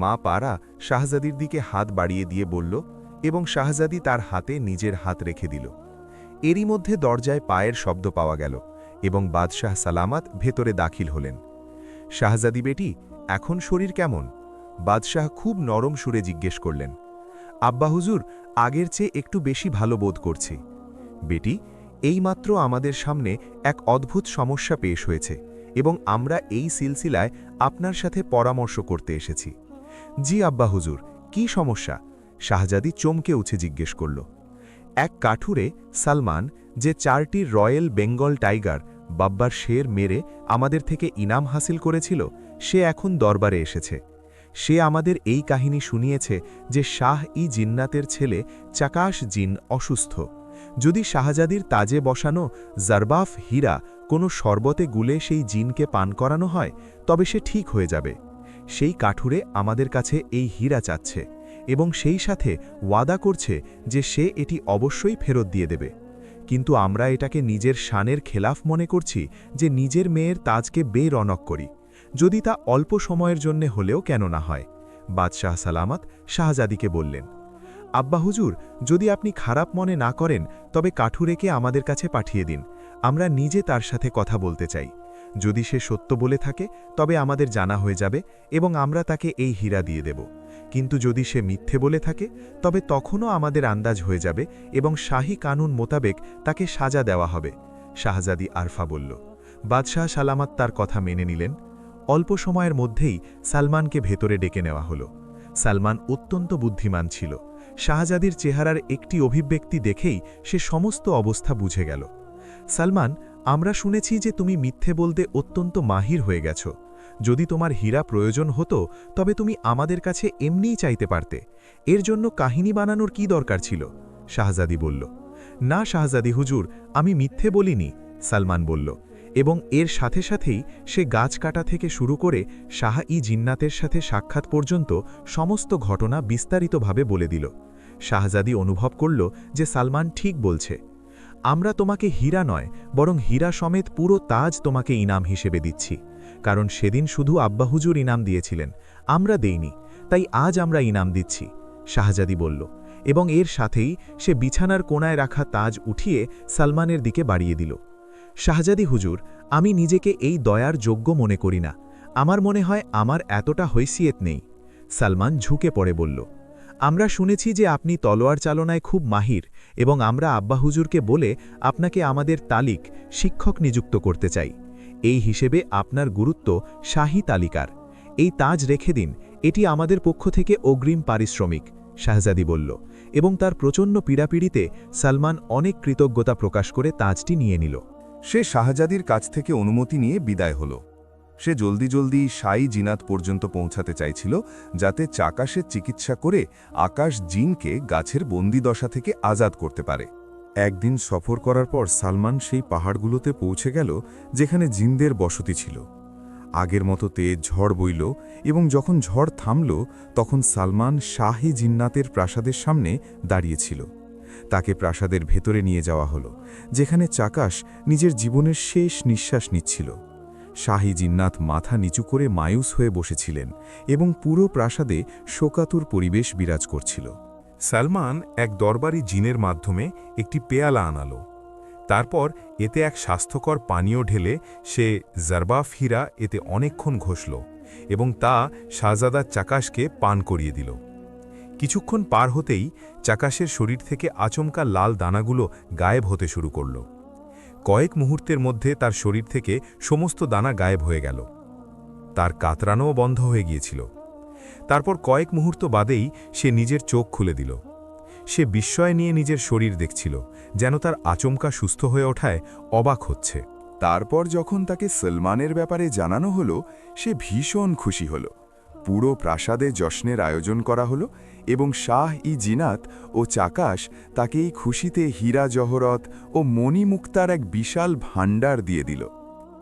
মা পাড়া শাহজাদির দিকে হাত বাড়িয়ে দিয়ে বলল এবং শাহজাদি তার হাতে নিজের হাত রেখে দিল। এরই মধ্যে দরজায় পায়ের শব্দ পাওয়া গেল এবং বাদশাহ সালামাত ভেতরে দাখিল হলেন। শাহজাদি বেটি, এখন শরীর কেমন? বাদশাহ খুব নরম সুরে জিজ্ঞেস করলেন। আব্বা হুজুর, আগের চেয়ে একটু বেশি ভালো বোধ করছি। বেটি, এইমাত্র আমাদের সামনে এক অদ্ভুত সমস্যা পেশ হয়েছে এবং আমরা এই সিলসিলায় আপনার সাথে পরামর্শ করতে এসেছি। জি আব্বা হুজুর, কি সমস্যা? শাহজাদি চমকে উঠে জিজ্ঞেস করল। এক কাঠুরে সালমান, যে 4টি রয়্যাল বেঙ্গল টাইগার বাব্বার শের মেরে আমাদের থেকে ইনাম হাসিল করেছিল, সে এখন দরবারে এসেছে। সে আমাদের এই কাহিনী শুনিয়েছে যে শাহ ই জিন্নাতের ছেলে চাকাশ জিন অসুস্থ। যদি শাহজাদির তাজে বসানো জারবাফ হীরা কোনো শরবতে গুলে সেই জিনকে পান করানো হয় তবে সে ঠিক হয়ে যাবে। সেই কাঠুরে আমাদের কাছে এই হীরা চাচ্ছে এবং সেই সাথে ওয়াদা করছে যে সে এটি অবশ্যই ফেরত দিয়ে দেবে। কিন্তু আমরা এটাকে নিজের শানের খেলাফ মনে করছি যে নিজের মেয়ের তাজকে বেরনক করি, যদি তা অল্প সময়ের জন্য হলেও কেন না হয়। বাদশাহ সালামাত শাহজাদিকে বললেন, আব্বা হুজুর, যদি আপনি খারাপ মনে না করেন তবে কাঠুরেকে আমাদের কাছে পাঠিয়ে দিন। আমরা নিজে তার সাথে কথা বলতে চাই। যদি সে সত্য বলে থাকে তবে আমাদের জানা হয়ে যাবে এবং আমরা তাকে এই হীরা দিয়ে দেব। কিন্তু যদি সে মিথ্যে বলে থাকে তবে তখনও আমাদের আন্দাজ হয়ে যাবে এবং শাহী কানুন মোতাবেক তাকে সাজা দেওয়া হবে। শাহজাদি আরফা বলল। বাদশাহ সালামাত তার কথা মেনে নিলেন। অল্প সময়ের মধ্যেই সালমানকে ভেতরে ডেকে নেওয়া হলো। সালমান অত্যন্ত বুদ্ধিমান ছিল। শাহজাদির চেহারার একটি অভিব্যক্তি দেখেই সে সমস্ত অবস্থা বুঝে গেল। সালমান, আমরা শুনেছি যে তুমি মিথ্যে বলতে অত্যন্ত মাহির হয়ে গেছ। যদি তোমার হীরা প্রয়োজন হতো তবে তুমি আমাদের কাছে এমনিই চাইতে পারতে। এর জন্য কাহিনী বানানোর কি দরকার ছিল? শাহজাদি বলল। না শাহজাদি হুজুর, আমি মিথ্যে বলিনি, সালমান বলল, এবং এর সাথে সাথেই সে গাছ কাটা থেকে শুরু করে শাহ-ই-জিন্নাতের সাথে সাক্ষাৎ পর্যন্ত সমস্ত ঘটনা বিস্তারিতভাবে বলে দিল। শাহজাদি অনুভব করল যে সালমান ঠিক বলছে। আমরা তোমাকে হীরা নয়, বরং হীরা সমেত পুরো তাজ তোমাকে ইনাম হিসেবে দিচ্ছি, কারণ সেদিন শুধু আব্বা হুজুর ইনাম দিয়েছিলেন, আমরা দেইনি, তাই আজ আমরা ইনাম দিচ্ছি, শাহজাদি বলল, এবং এর সাথেই সে বিছানার কোণায় রাখা তাজ উঠিয়ে সালমানের দিকে বাড়িয়ে দিল। শাহজাদি হুজুর, আমি নিজেকে এই দয়ার যোগ্য মনে করি না, আমার মনে হয় আমার এতটা হৈসিয়ত নেই। সালমান ঝুঁকে পড়ে বলল, আমরা শুনেছি যে আপনি তলোয়ার চালনায় খুব মাহির, এবং আমরা আব্বা হুজুরকে বলে আপনাকে আমাদের তালিক শিক্ষক নিযুক্ত করতে চাই। এই হিসেবে আপনার গুরুত্ব শাহী তালিকার। এই তাজ রেখে দিন, এটি আমাদের পক্ষ থেকে অগ্রিম পারিশ্রমিক, শাহজাদি বলল, এবং তার প্রচণ্ড পীড়াপিড়িতে সালমান অনেক কৃতজ্ঞতা প্রকাশ করে তাজটি নিয়ে নিল। সে শাহজাদির কাছ থেকে অনুমতি নিয়ে বিদায় হল। সে জলদি জলদি শাহ-ই-জিনাত পর্যন্ত পৌঁছাতে চাইছিল, যাতে চাকাশের চিকিৎসা করে আকাশ জিনকে গাছের বন্দিদশা থেকে আজাদ করতে পারে। একদিন সফর করার পর সালমান সেই পাহাড়গুলোতে পৌঁছে গেল যেখানে জিনদের বসতি ছিল। আগের মতো তেজ ঝড় বইল, এবং যখন ঝড় থামল তখন সালমান শাহ-ই-জিন্নাতের প্রাসাদের সামনে দাঁড়িয়েছিল। তাকে প্রাসাদের ভেতরে নিয়ে যাওয়া হলো, যেখানে চাকাশ নিজের জীবনের শেষ নিঃশ্বাস নিচ্ছিল। শাহ-ই-জিন্নাত মাথা নিচু করে মায়ুস হয়ে বসেছিলেন, এবং পুরো প্রাসাদে শোকাতুর পরিবেশ বিরাজ করছিল। সালমান এক দরবারি জিনের মাধ্যমে একটি পেয়ালা আনালো। তারপর এতে এক স্বাস্থ্যকর পানীয় ঢেলে সে জারবাফ হীরা এতে অনেকক্ষণ ঘষল, এবং তা শাহজাদা চাকাশকে পান করিয়ে দিল। কিছুক্ষণ পার হতেই চাকাশের শরীর থেকে আচমকা লাল দানাগুলো গায়েব হতে শুরু করল। কয়েক মুহূর্তের মধ্যে তার শরীর থেকে সমস্ত দানা গায়েব হয়ে গেল। তার কাতরানোও বন্ধ হয়ে গিয়েছিল। তারপর কয়েক মুহূর্ত বাদেই সে নিজের চোখ খুলে দিল। সে বিস্ময় নিয়ে নিজের শরীর দেখছিল, যেন তার আচমকা সুস্থ হয়ে ওঠায় অবাক হচ্ছে। তারপর যখন তাকে সলমানের ব্যাপারে জানানো হলো, সে ভীষণ খুশি হল। পুরো প্রাসাদে জশ্নের আয়োজন করা হলো, এবং শাহ-ই-জিনাত ও চাকাশ তাকে এই খুশিতে হীরা জহরত ও মণিমুক্তার এক বিশাল ভাণ্ডার দিয়ে দিল।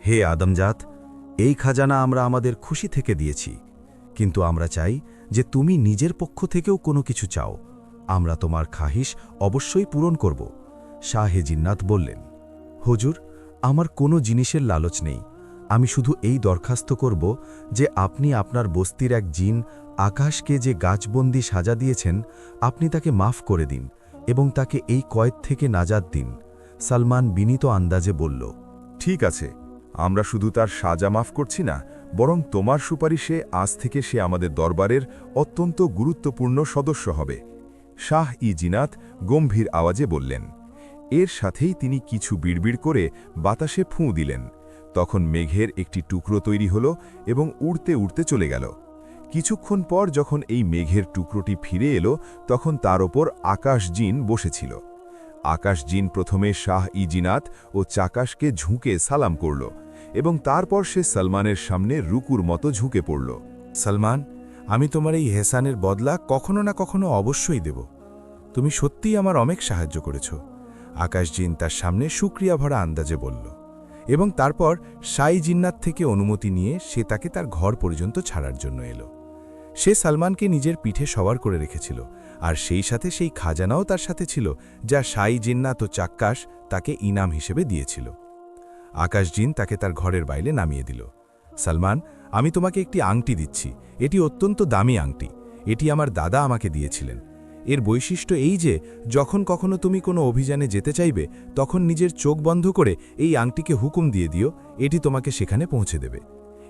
হে আদমজাত, এই খাজানা আমরা আমাদের খুশি থেকে দিয়েছি, কিন্তু আমরা চাই যে তুমি নিজের পক্ষ থেকেও কোনো কিছু চাও। আমরা তোমার খাহিশ অবশ্যই পূরণ করব। শাহ-ই-জিন্নাত বললেন, হুজুর, আমার কোনো জিনিসের লালচ নেই। আমি শুধু এই দরখাস্ত করব যে আপনি আপনার বস্তির এক জিন আকাশকে যে গাছবন্দি সাজা দিয়েছেন, আপনি তাকে মাফ করে দিন এবং তাকে এই কয়েদ থেকে নাজাত দিন। সালমান বিনীত আন্দাজে বলল, ঠিক আছে, আমরা শুধু তার সাজা মাফ করছি না, বরং তোমার সুপারিশে আজ থেকে সে আমাদের দরবারের অত্যন্ত গুরুত্বপূর্ণ সদস্য হবে। শাহ-ই-জিনাত গম্ভীর আওয়াজে বললেন। এর সাথেই তিনি কিছু বিড়বিড় করে বাতাসে ফুঁ দিলেন। তখন মেঘের একটি টুকরো তৈরি হল এবং উড়তে উড়তে চলে গেল। কিছুক্ষণ পর যখন এই মেঘের টুকরোটি ফিরে এলো, তখন তার ওপর আকাশ জিন বসেছিল। আকাশ জিন প্রথমে শাহ-ই-জিনাত ও চাকাশকে ঝুঁকে সালাম করল, এবং তারপর সে সলমানের সামনে রুকুর মতো ঝুঁকে পড়ল। সালমান, আমি তোমার এই হেসানের বদলা কখনো না কখনো অবশ্যই দেব। তুমি সত্যিই আমার অনেক সাহায্য করেছ, আকাশজিন তার সামনে শুকরিয়া ভরা আন্দাজে বলল, এবং তারপর শাহ-ই-জিন্নাত থেকে অনুমতি নিয়ে সে তাকে তার ঘর পর্যন্ত ছাড়ার জন্য এলো। সে সালমানকে নিজের পিঠে সওয়ার করে রেখেছিল, আর সেই সাথে সেই খাজানাও তার সাথে ছিল, যা শাহ-ই-জিন্নাত ও চাক্কাশ তাকে ইনাম হিসেবে দিয়েছিল। আকাশজিন তাকে তার ঘরের বাইরে নামিয়ে দিল। সালমান, আমি তোমাকে একটি আংটি দিচ্ছি। এটি অত্যন্ত দামি আংটি। এটি আমার দাদা আমাকে দিয়েছিলেন। এর বৈশিষ্ট্য এই যে যখন কখনো তুমি কোনো অভিযানে যেতে চাইবে, তখন নিজের চোখ বন্ধ করে এই আংটিকে হুকুম দিয়ে দিও, এটি তোমাকে সেখানে পৌঁছে দেবে।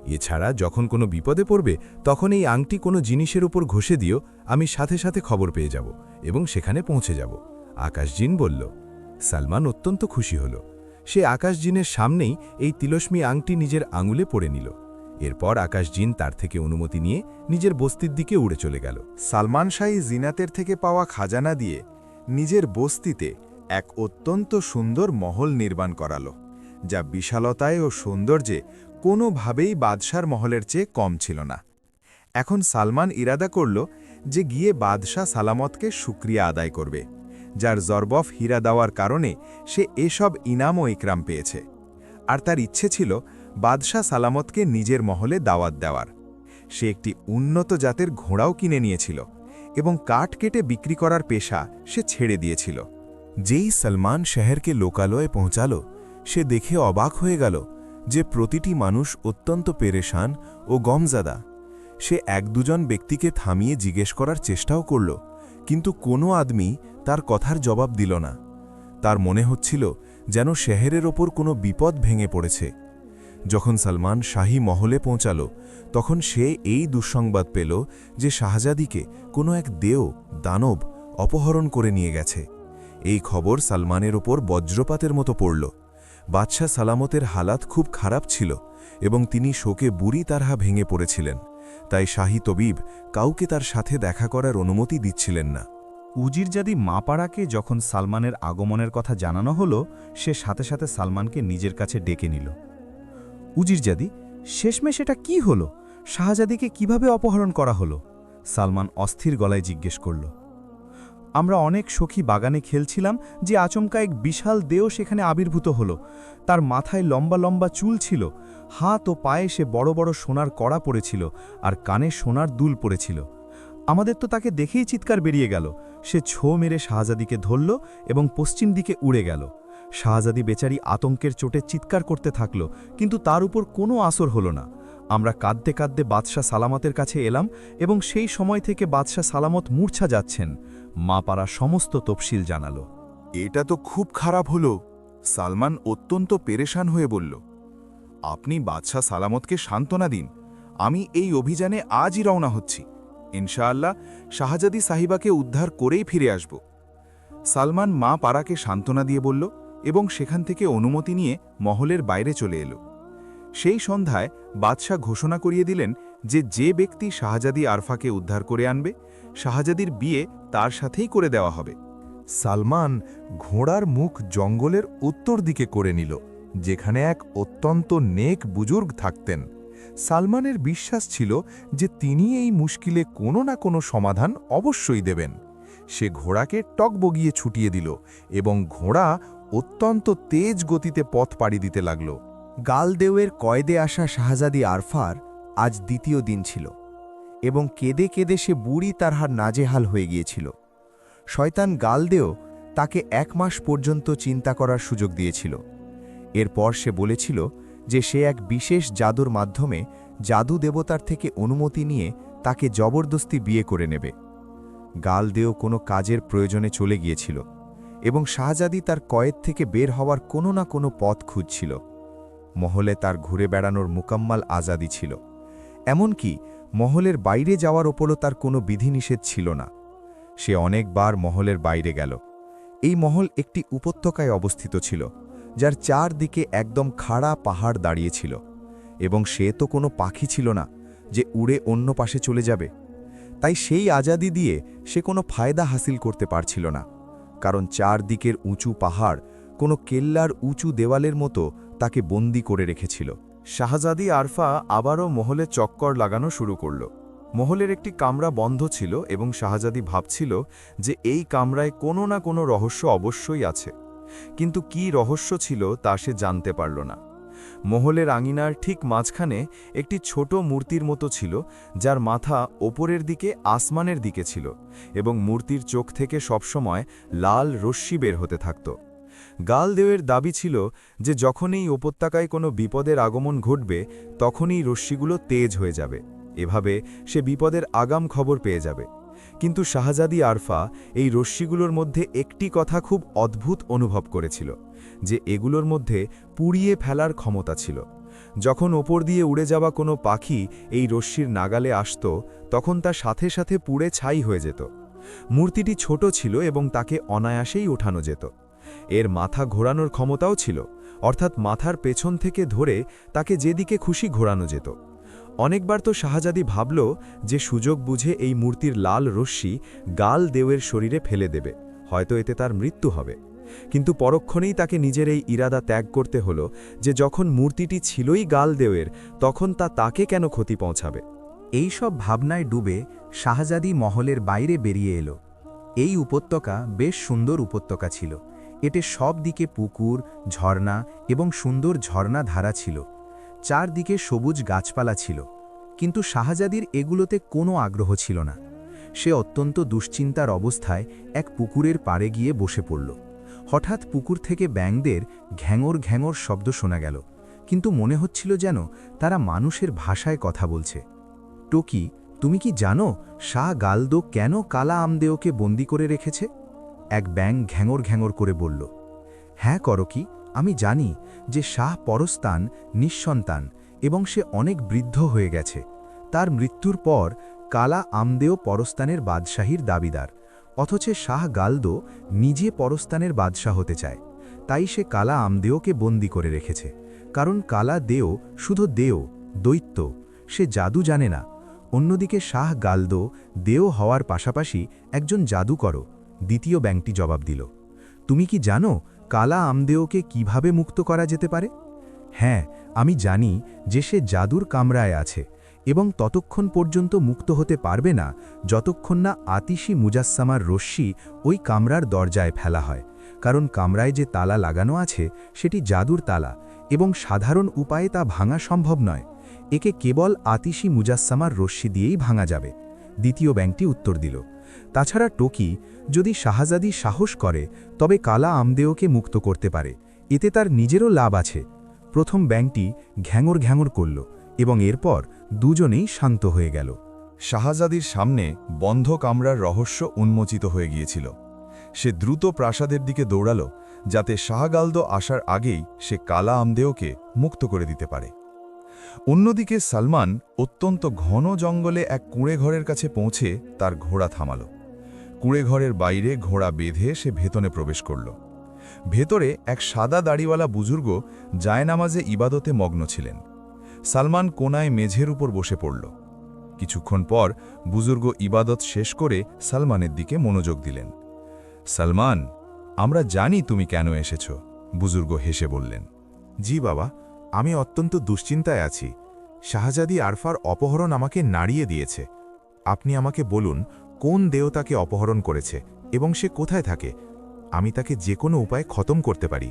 এছাড়া যখন কোনো বিপদে পড়বে, তখন এই আংটি কোনো জিনিসের উপর ঘষে দিও, আমি সাথে সাথে খবর পেয়ে যাব এবং সেখানে পৌঁছে যাব। আকাশজিন বলল। সালমান অত্যন্ত খুশি হল। সে আকাশজিনের সামনেই এই তিলস্মি আংটি নিজের আঙুলে পরে নিল। এরপর আকাশজিন তার থেকে অনুমতি নিয়ে নিজের বস্তির দিকে উড়ে চলে গেল। সালমান শাহ-ই-জিনাতের থেকে পাওয়া খাজানা দিয়ে নিজের বস্তিতে এক অত্যন্ত সুন্দর মহল নির্মাণ করালো, যা বিশালতায় ও সৌন্দর্যে কোনোভাবেই বাদশার মহলের চেয়ে কম ছিল না। এখন সালমান ইরাদা করল যে গিয়ে বাদশাহ সালামতকে শুকরিয়া আদায় করবে, যার জরবফ হীরা দেওয়ার কারণে সে এসব ইনাম ও ইকরাম পেয়েছে। আর তার ইচ্ছে ছিল বাদশাহ সালামতকে নিজের মহলে দাওয়াত দেওয়ার। সে একটি উন্নত জাতের ঘোড়াও কিনে নিয়েছিল এবং কাঠ কেটে বিক্রি করার পেশা সে ছেড়ে দিয়েছিল। যেই সলমান শহরকে লোকালয়ে পৌঁছাল, সে দেখে অবাক হয়ে গেল যে প্রতিটি মানুষ অত্যন্ত পেরেশান ও গমজাদা। সে এক দুজন ব্যক্তিকে থামিয়ে জিজ্ঞেস করার চেষ্টাও করল, কিন্তু কোনো আদমি তার কথার জবাব দিল না। তার মনে হচ্ছিল যেন শহরের ওপর কোনো বিপদ ভেঙে পড়েছে। যখন সলমান শাহী মহলে পৌঁছাল, তখন সে এই দুঃসংবাদ পেল যে শাহজাদিকে কোনো এক দানব অপহরণ করে নিয়ে গেছে। এই খবর সালমানের ওপর বজ্রপাতের মতো পড়ল। বাদশাহ সালামতের হালাত খুব খারাপ ছিল এবং তিনি শোকে বুড়ি তারহা ভেঙে পড়েছিলেন। তাই শাহী তবিব কাউকে তার সাথে দেখা করার অনুমতি দিচ্ছিলেন না। উজিরজাদি মাপাড়াকে যখন সালমানের আগমনের কথা জানানো হলো, সে সাথে সাথে সালমানকে নিজের কাছে ডেকে নিল। উজিরজাদি, শেষমেশ এটা কি হলো? শাহজাদিকে কিভাবে অপহরণ করা হলো? সালমান অস্থির গলায় জিজ্ঞেস করল। আমরা অনেক সখী বাগানে খেলছিলাম যে আচমকা এক বিশাল দেহ সেখানে আবির্ভূত হলো। তার মাথায় লম্বা লম্বা চুল ছিল, হাত ও পায়ে সে বড় বড় সোনার কড়া পড়েছিল আর কানে সোনার দুল পড়েছিল। আমাদের তো তাকে দেখেই চিৎকার বেরিয়ে গেল। সে ছো মেরে শাহজাদিকে ধরল এবং পশ্চিম দিকে উড়ে গেল। শাহজাদি বেচারি আতঙ্কের চোটে চিৎকার করতে থাকল, কিন্তু তার উপর কোনো আসর হলো না। আমরা কাঁদতে কাঁদতে বাদশাহ সালামতের কাছে এলাম এবং সেই সময় থেকে বাদশাহ সালামত মূর্ছা যাচ্ছেন। মা পাড়া সমস্ত তফসিল জানাল। এটা তো খুব খারাপ হলো। সালমান অত্যন্ত পেরেশান হয়ে বলল, আপনি বাদশাহ সালামতকে সান্ত্বনা দিন। আমি এই অভিযানে আজই রওনা হচ্ছি। ইনশাআল্লাহ শাহজাদি সাহিবাকে উদ্ধার করেই ফিরে আসব। সালমান মা পাড়াকে সান্ত্বনা দিয়ে বলল এবং সেখান থেকে অনুমতি নিয়ে মহলের বাইরে চলে এলো। সেই সন্ধ্যায় বাদশাহ ঘোষণা করিয়ে দিলেন যে যে ব্যক্তি শাহজাদি আরফাকে উদ্ধার করে আনবে, শাহজাদির বিয়ে তার সাথেই করে দেওয়া হবে। সালমান ঘোড়ার মুখ জঙ্গলের উত্তর দিকে করে নিল, যেখানে এক অত্যন্ত নেক বুজুর্গ থাকতেন। সালমানের বিশ্বাস ছিল যে তিনি এই মুশকিলে কোনো না কোনো সমাধান অবশ্যই দেবেন। সে ঘোড়াকে টকবগিয়ে ছুটিয়ে দিল এবং ঘোড়া অত্যন্ত তেজ গতিতে পথ পাড়ি দিতে লাগল। গালদেওয়ের কয়েদে আসা শাহজাদি আরফার আজ দ্বিতীয় দিন ছিল এবং কেঁদে কেঁদে সে বুড়ি তারহার নাজেহাল হয়ে গিয়েছিল। শয়তান গালদেও তাকে 1 মাস পর্যন্ত চিন্তা করার সুযোগ দিয়েছিল। এরপর সে বলেছিল যে সে এক বিশেষ জাদুর মাধ্যমে জাদু দেবতার থেকে অনুমতি নিয়ে তাকে জবরদস্তি বিয়ে করে নেবে। গালদেও কোনো কাজের প্রয়োজনে চলে গিয়েছিল এবং শাহজাদি তার কয়েদ থেকে বের হওয়ার কোনো না কোনো পথ খুঁজছিল। মহলে তার ঘুরে বেড়ানোর মুকাম্মাল আজাদি ছিল, এমনকি মহলের বাইরে যাওয়ার ওপরও তার কোনো বিধিনিষেধ ছিল না। সে অনেকবার মহলের বাইরে গেল। এই মহল একটি উপত্যকায় অবস্থিত ছিল, যার চারদিকে একদম খাড়া পাহাড় দাঁড়িয়েছিল, এবং সে তো কোনো পাখি ছিল না যে উড়ে অন্য পাশে চলে যাবে। তাই সেই আজাদি দিয়ে সে কোনো ফায়দা হাসিল করতে পারছিল না, কারণ চারদিকের উঁচু পাহাড় কোনো কেল্লার উঁচু দেওয়ালের মতো তাকে বন্দি করে রেখেছিল। শাহজাদি আরফা আবারও মহলে চক্কর লাগানো শুরু করল। মহলের একটি কামরা বন্ধ ছিল এবং শাহজাদি ভাবছিল যে এই কামরায় কোনো না কোনো রহস্য অবশ্যই আছে, কিন্তু কি রহস্য ছিল তা সে জানতে পারল না। মহলের আঙিনার ঠিক মাঝখানে একটি ছোট মূর্তির মতো ছিল, যার মাথা ওপরের দিকে আসমানের দিকে ছিল এবং মূর্তির চোখ থেকে সবসময় লাল রশ্মি বের হতে থাকত। গালদেওয়ের দাবি ছিল যে যখন এই উপত্যকায় কোনো বিপদের আগমন ঘটবে, তখনই রশ্মিগুলো তেজ হয়ে যাবে। এভাবে সে বিপদের আগাম খবর পেয়ে যাবে। কিন্তু শাহজাদি আরফা এই রশ্মিগুলোর মধ্যে একটি কথা খুব অদ্ভুত অনুভব করেছিল, যে এগুলোর মধ্যে পুড়িয়ে ফেলার ক্ষমতা ছিল। যখন ওপর দিয়ে উড়ে যাওয়া কোনো পাখি এই রশ্মির নাগালে আসত, তখন তা সাথে সাথে পুড়ে ছাই হয়ে যেত। মূর্তিটি ছোট ছিল এবং তাকে অনায়াসেই ওঠানো যেত। এর মাথা ঘোরানোর ক্ষমতাও ছিল, অর্থাৎ মাথার পেছন থেকে ধরে তাকে যেদিকে খুশি ঘোরানো যেত। অনেকবার তো শাহজাদি ভাবল যে সুযোগ বুঝে এই মূর্তির লাল রশ্মি গালদেওয়ের শরীরে ফেলে দেবে, হয়তো এতে তার মৃত্যু হবে। কিন্তু পরক্ষণেই তাকে নিজের এই ইরাদা ত্যাগ করতে হলো যে যখন মূর্তিটি ছিলই গালদেওয়ের, তখন তা তাকে কেন ক্ষতি পৌঁছাবে। এই সব ভাবনায় ডুবে শাহজাদি মহলের বাইরে বেরিয়ে এলো। এই উপত্যকা বেশ সুন্দর উপত্যকা ছিল। এতে সব দিকে পুকুর, ঝর্ণা এবং সুন্দর ঝর্ণা ধারা ছিল। চারদিকে সবুজ গাছপালা ছিল, কিন্তু শাহজাদির এগুলোতে কোনো আগ্রহ ছিল না। সে অত্যন্ত দুশ্চিন্তার অবস্থায় এক পুকুরের পাড়ে গিয়ে বসে পড়ল। হঠাৎ পুকুর থেকে ব্যাঙদের ঘ্যাঙর ঘ্যাঙর শব্দ শোনা গেল, কিন্তু মনে হচ্ছিল যেন তারা মানুষের ভাষায় কথা বলছে। টোকি, তুমি কি জানো শাহ গালদো কেন কালা আমদেওকে বন্দি করে রেখেছে? এক ব্যাঙ ঘ্যাঙর ঘ্যাঙর করে বলল। হ্যাঁ করকি, আমি জানি যে শাহ পরস্তান নিঃসন্তান এবং সে অনেক বৃদ্ধ হয়ে গেছে। তার মৃত্যুর পর কালা আমদেও পরস্তানের বাদশাহীর দাবিদার, অথচ শাহ গালদো নিজে পরস্তানের বাদশাহ হতে চায়। তাই সে কালা আমদেওকে বন্দি করে রেখেছে, কারণ কালা দেও শুধু দেও, দৈত্য, সে জাদু জানে না। অন্যদিকে শাহ গালদো দেও হওয়ার পাশাপাশি একজন জাদুকরও। দ্বিতীয় ব্যাঙটি জবাব দিল। তুমি কি জানো কালা আমদেওকে কিভাবে মুক্ত করা যেতে পারে? হ্যাঁ, আমি জানি যে সে জাদুর কামরায় আছে এবং ততক্ষণ পর্যন্ত মুক্ত হতে পারবে না যতক্ষণ না আতিশি মুজাসসামার রশ্মি ওই কামরার দরজায় ফেলা হয়, কারণ কামরায় যে তালা লাগানো আছে সেটি জাদুর তালা এবং সাধারণ উপায়ে তা ভাঙা সম্ভব নয়। একে কেবল আতিশি মুজাসসামার রশ্মি দিয়েই ভাঙা যাবে। দ্বিতীয় ব্যাঙটি উত্তর দিল। তাছাড়া টোকি যদি শাহজাদি সাহস করে তবে কালা আমদেওকে মুক্ত করতে পারে, এতে তার নিজেরও লাভ আছে। প্রথম ব্যাঙটি ঘ্যাঙর ঘ্যাঙর করল এবং এরপর দুজনেই শান্ত হয়ে গেল। শাহজাদির সামনে বন্ধ কামরার রহস্য উন্মোচিত হয়ে গিয়েছিল। সে দ্রুত প্রাসাদের দিকে দৌড়াল, যাতে শাহগালদো আসার আগেই সে কালা আমদেওকে মুক্ত করে দিতে পারে। অন্যদিকে সালমান অত্যন্ত ঘন জঙ্গলে এক কুঁড়েঘরের কাছে পৌঁছে তার ঘোড়া থামাল। কুঁড়েঘরের বাইরে ঘোড়া বেঁধে সে ভেতরে প্রবেশ করল। ভেতরে এক সাদা দাড়িওয়ালা বুজুর্গ জায়নামাজে ইবাদতে মগ্ন ছিলেন। সালমান কোনায় মেঝের উপর বসে পড়ল। কিছুক্ষণ পর বুজুর্গ ইবাদত শেষ করে সালমানের দিকে মনোযোগ দিলেন। সালমান, আমরা জানি তুমি কেন এসেছ, বুজুর্গ হেসে বললেন। জি বাবা, আমি অত্যন্ত দুশ্চিন্তায় আছি। শাহজাদি আরফার অপহরণ আমাকে নাড়িয়ে দিয়েছে। আপনি আমাকে বলুন কোন দেও তাকে অপহরণ করেছে এবং সে কোথায় থাকে। আমি তাকে যে কোনো উপায়ে খতম করতে পারি।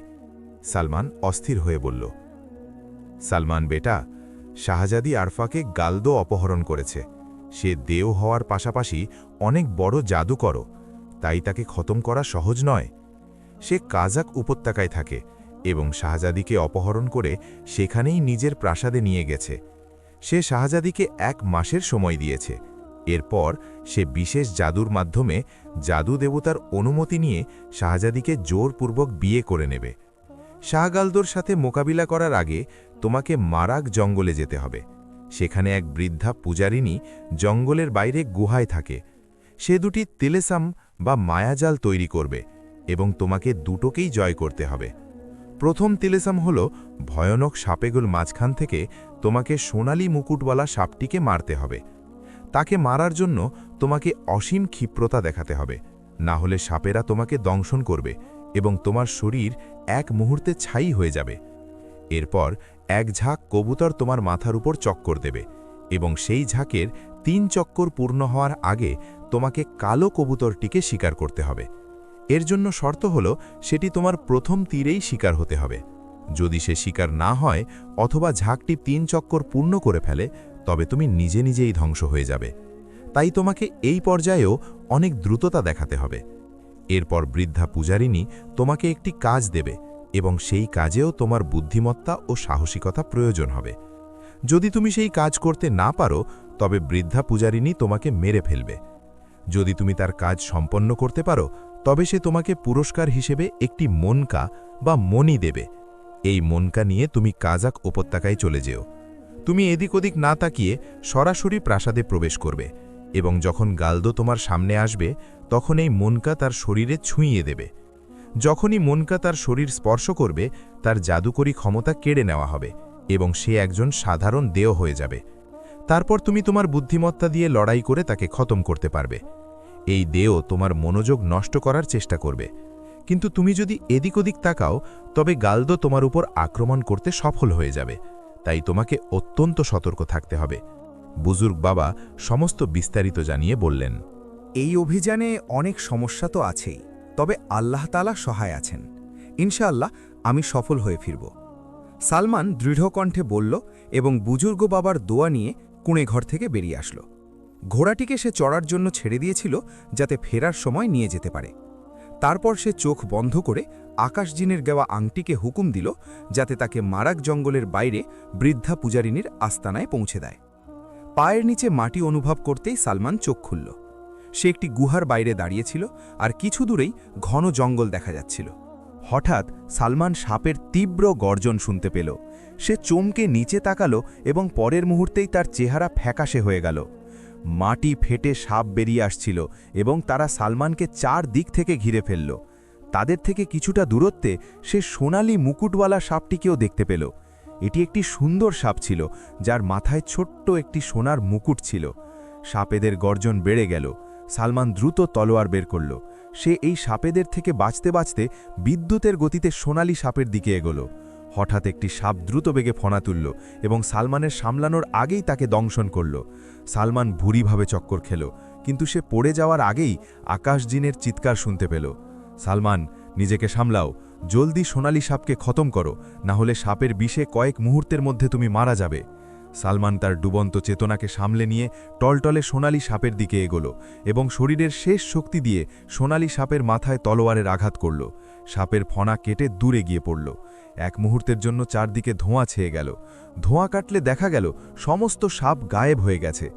সালমান অস্থির হয়ে বলল। সালমান বেটা, শাহজাদি আরফাকে গালদো অপহরণ করেছে। সে দেও হওয়ার পাশাপাশি অনেক বড় জাদুকরও, তাই তাকে খতম করা সহজ নয়। সে কাজাক উপত্যকায় থাকে এবং শাহজাদিকে অপহরণ করে সেখানেই নিজের প্রাসাদে নিয়ে গেছে। সে শাহজাদিকে 1 মাসের সময় দিয়েছে। এরপর সে বিশেষ জাদুর মাধ্যমে জাদু দেবতার অনুমতি নিয়ে শাহজাদিকে জোরপূর্বক বিয়ে করে নেবে। শাহগালদোর সাথে মোকাবিলা করার আগে তোমাকে মারাক জঙ্গলে যেতে হবে। সেখানে এক বৃদ্ধা পূজারিনী জঙ্গলের বাইরে গুহায় থাকে। সে দুটি তিলেসাম বা মায়াজাল তৈরি করবে এবং তোমাকে দুটোকেই জয় করতে হবে। প্রথম তিলেসাম হল ভয়ানক সাপেগুল মাঝখান থেকে তোমাকে সোনালি মুকুটওয়ালা সাপটিকে মারতে হবে। তাকে মারার জন্য তোমাকে অসীম ক্ষিপ্রতা দেখাতে হবে, না হলে সাপেরা তোমাকে দংশন করবে এবং তোমার শরীর এক মুহূর্তে ছাই হয়ে যাবে। এরপর এক ঝাঁক কবুতর তোমার মাথার উপর চক্কর দেবে এবং সেই ঝাঁকের 3 চক্কর পূর্ণ হওয়ার আগে তোমাকে কালো কবুতরটিকে শিকার করতে হবে। এর জন্য শর্ত হল সেটি তোমার প্রথম তীরেই শিকার হতে হবে। যদি সে শিকার না হয় অথবা ঝাঁকটি 3 চক্কর পূর্ণ করে ফেলে, তবে তুমি নিজে নিজেই ধ্বংস হয়ে যাবে। তাই তোমাকে এই পর্যায়েও অনেক দ্রুততা দেখাতে হবে। এরপর বৃদ্ধা পূজারিনী তোমাকে একটি কাজ দেবে এবং সেই কাজেও তোমার বুদ্ধিমত্তা ও সাহসিকতা প্রয়োজন হবে। যদি তুমি সেই কাজ করতে না পারো, তবে বৃদ্ধা পূজারিনী তোমাকে মেরে ফেলবে। যদি তুমি তার কাজ সম্পন্ন করতে পারো, তবে সে তোমাকে পুরস্কার হিসেবে একটি মনকা বা মণি দেবে। এই মনকা নিয়ে তুমি কাজাক উপত্যকায় চলে যেও। তুমি এদিক ওদিক না তাকিয়ে সরাসরি প্রাসাদে প্রবেশ করবে এবং যখন গালদো তোমার সামনে আসবে, তখন এই মনকা তার শরীরে ছুঁইয়ে দেবে। যখনই মনকা তার শরীর স্পর্শ করবে, তার জাদুকরী ক্ষমতা কেড়ে নেওয়া হবে এবং সে একজন সাধারণ দেহ হয়ে যাবে। তারপর তুমি তোমার বুদ্ধিমত্তা দিয়ে লড়াই করে তাকে খতম করতে পারবে। এই দেহ তোমার মনোযোগ নষ্ট করার চেষ্টা করবে, কিন্তু তুমি যদি এদিক ওদিক তাকাও তবে গালদো তোমার উপর আক্রমণ করতে সফল হয়ে যাবে, তাই তোমাকে অত্যন্ত সতর্ক থাকতে হবে। বুজুর্গ বাবা সমস্ত বিস্তারিত জানিয়ে বললেন। এই অভিযানে অনেক সমস্যা তো আছেই, তবে আল্লাহ তাআলা সহায় আছেন। ইনশাআল্লাহ আমি সফল হয়ে ফিরব। সালমান দৃঢ় কণ্ঠে বলল এবং বুজুর্গ বাবার দোয়া নিয়ে কুঁড়ে ঘর থেকে বেরিয়ে আসলো। ঘোড়াটিকে সে চড়ার জন্য ছেড়ে দিয়েছিল যাতে ফেরার সময় নিয়ে যেতে পারে। তারপর সে চোখ বন্ধ করে আকাশজিনের দেওয়া আংটিকে হুকুম দিল যাতে তাকে মারাক জঙ্গলের বাইরে বৃদ্ধা পূজারিনীর আস্তানায় পৌঁছে দেয়। পায়ের নিচে মাটি অনুভব করতেই সালমান চোখ খুলল। সে একটি গুহার বাইরে দাঁড়িয়েছিল আর কিছু দূরেই ঘন জঙ্গল দেখা যাচ্ছিল। হঠাৎ সালমান সাপের তীব্র গর্জন শুনতে পেল। সে চমকে নিচে তাকালো এবং পরের মুহূর্তেই তার চেহারা ফ্যাকাশে হয়ে গেল। মাটি ফেটে সাপ বেরিয়ে আসছিল এবং তারা সালমানকে চার দিক থেকে ঘিরে ফেলল। তাদের থেকে কিছুটা দূরত্বে সে সোনালি মুকুটওয়ালা সাপটিকেও দেখতে পেল। এটি একটি সুন্দর সাপ ছিল, যার মাথায় ছোট্ট একটি সোনার মুকুট ছিল। সাপেদের গর্জন বেড়ে গেল। সালমান দ্রুত তলোয়ার বের করল। সে এই সাপেদের থেকে বাঁচতে বাঁচতে বিদ্যুতের গতিতে সোনালি সাপের দিকে এগোল। হঠাৎ একটি সাপ দ্রুত বেগে ফনা তুলল এবং সালমানের সামলানোর আগেই তাকে দংশন করল। সালমান ভুরিভাবে চক্কর খেল, কিন্তু সে পড়ে যাওয়ার আগেই আকাশজিনের চিৎকার শুনতে পেল। সালমান, নিজেকে সামলাও, জলদি সোনালি সাপকে খতম করো, না হলে সাপের বিষে কয়েক মুহূর্তের মধ্যে তুমি মারা যাবে। সালমান তার ডুবন্ত চেতনাকে সামলে নিয়ে টলটলে সোনালি সাপের দিকে এগোল এবং শরীরের শেষ শক্তি দিয়ে সোনালি সাপের মাথায় তলোয়ারের আঘাত করল। সাপের ফনা কেটে দূরে গিয়ে পড়ল। এক মুহূর্তের জন্য চারদিকে ধোঁয়া ছেয়ে গেল। ধোঁয়া কাটলে দেখা গেল সমস্ত সাপ গায়েব হয়ে গেছে।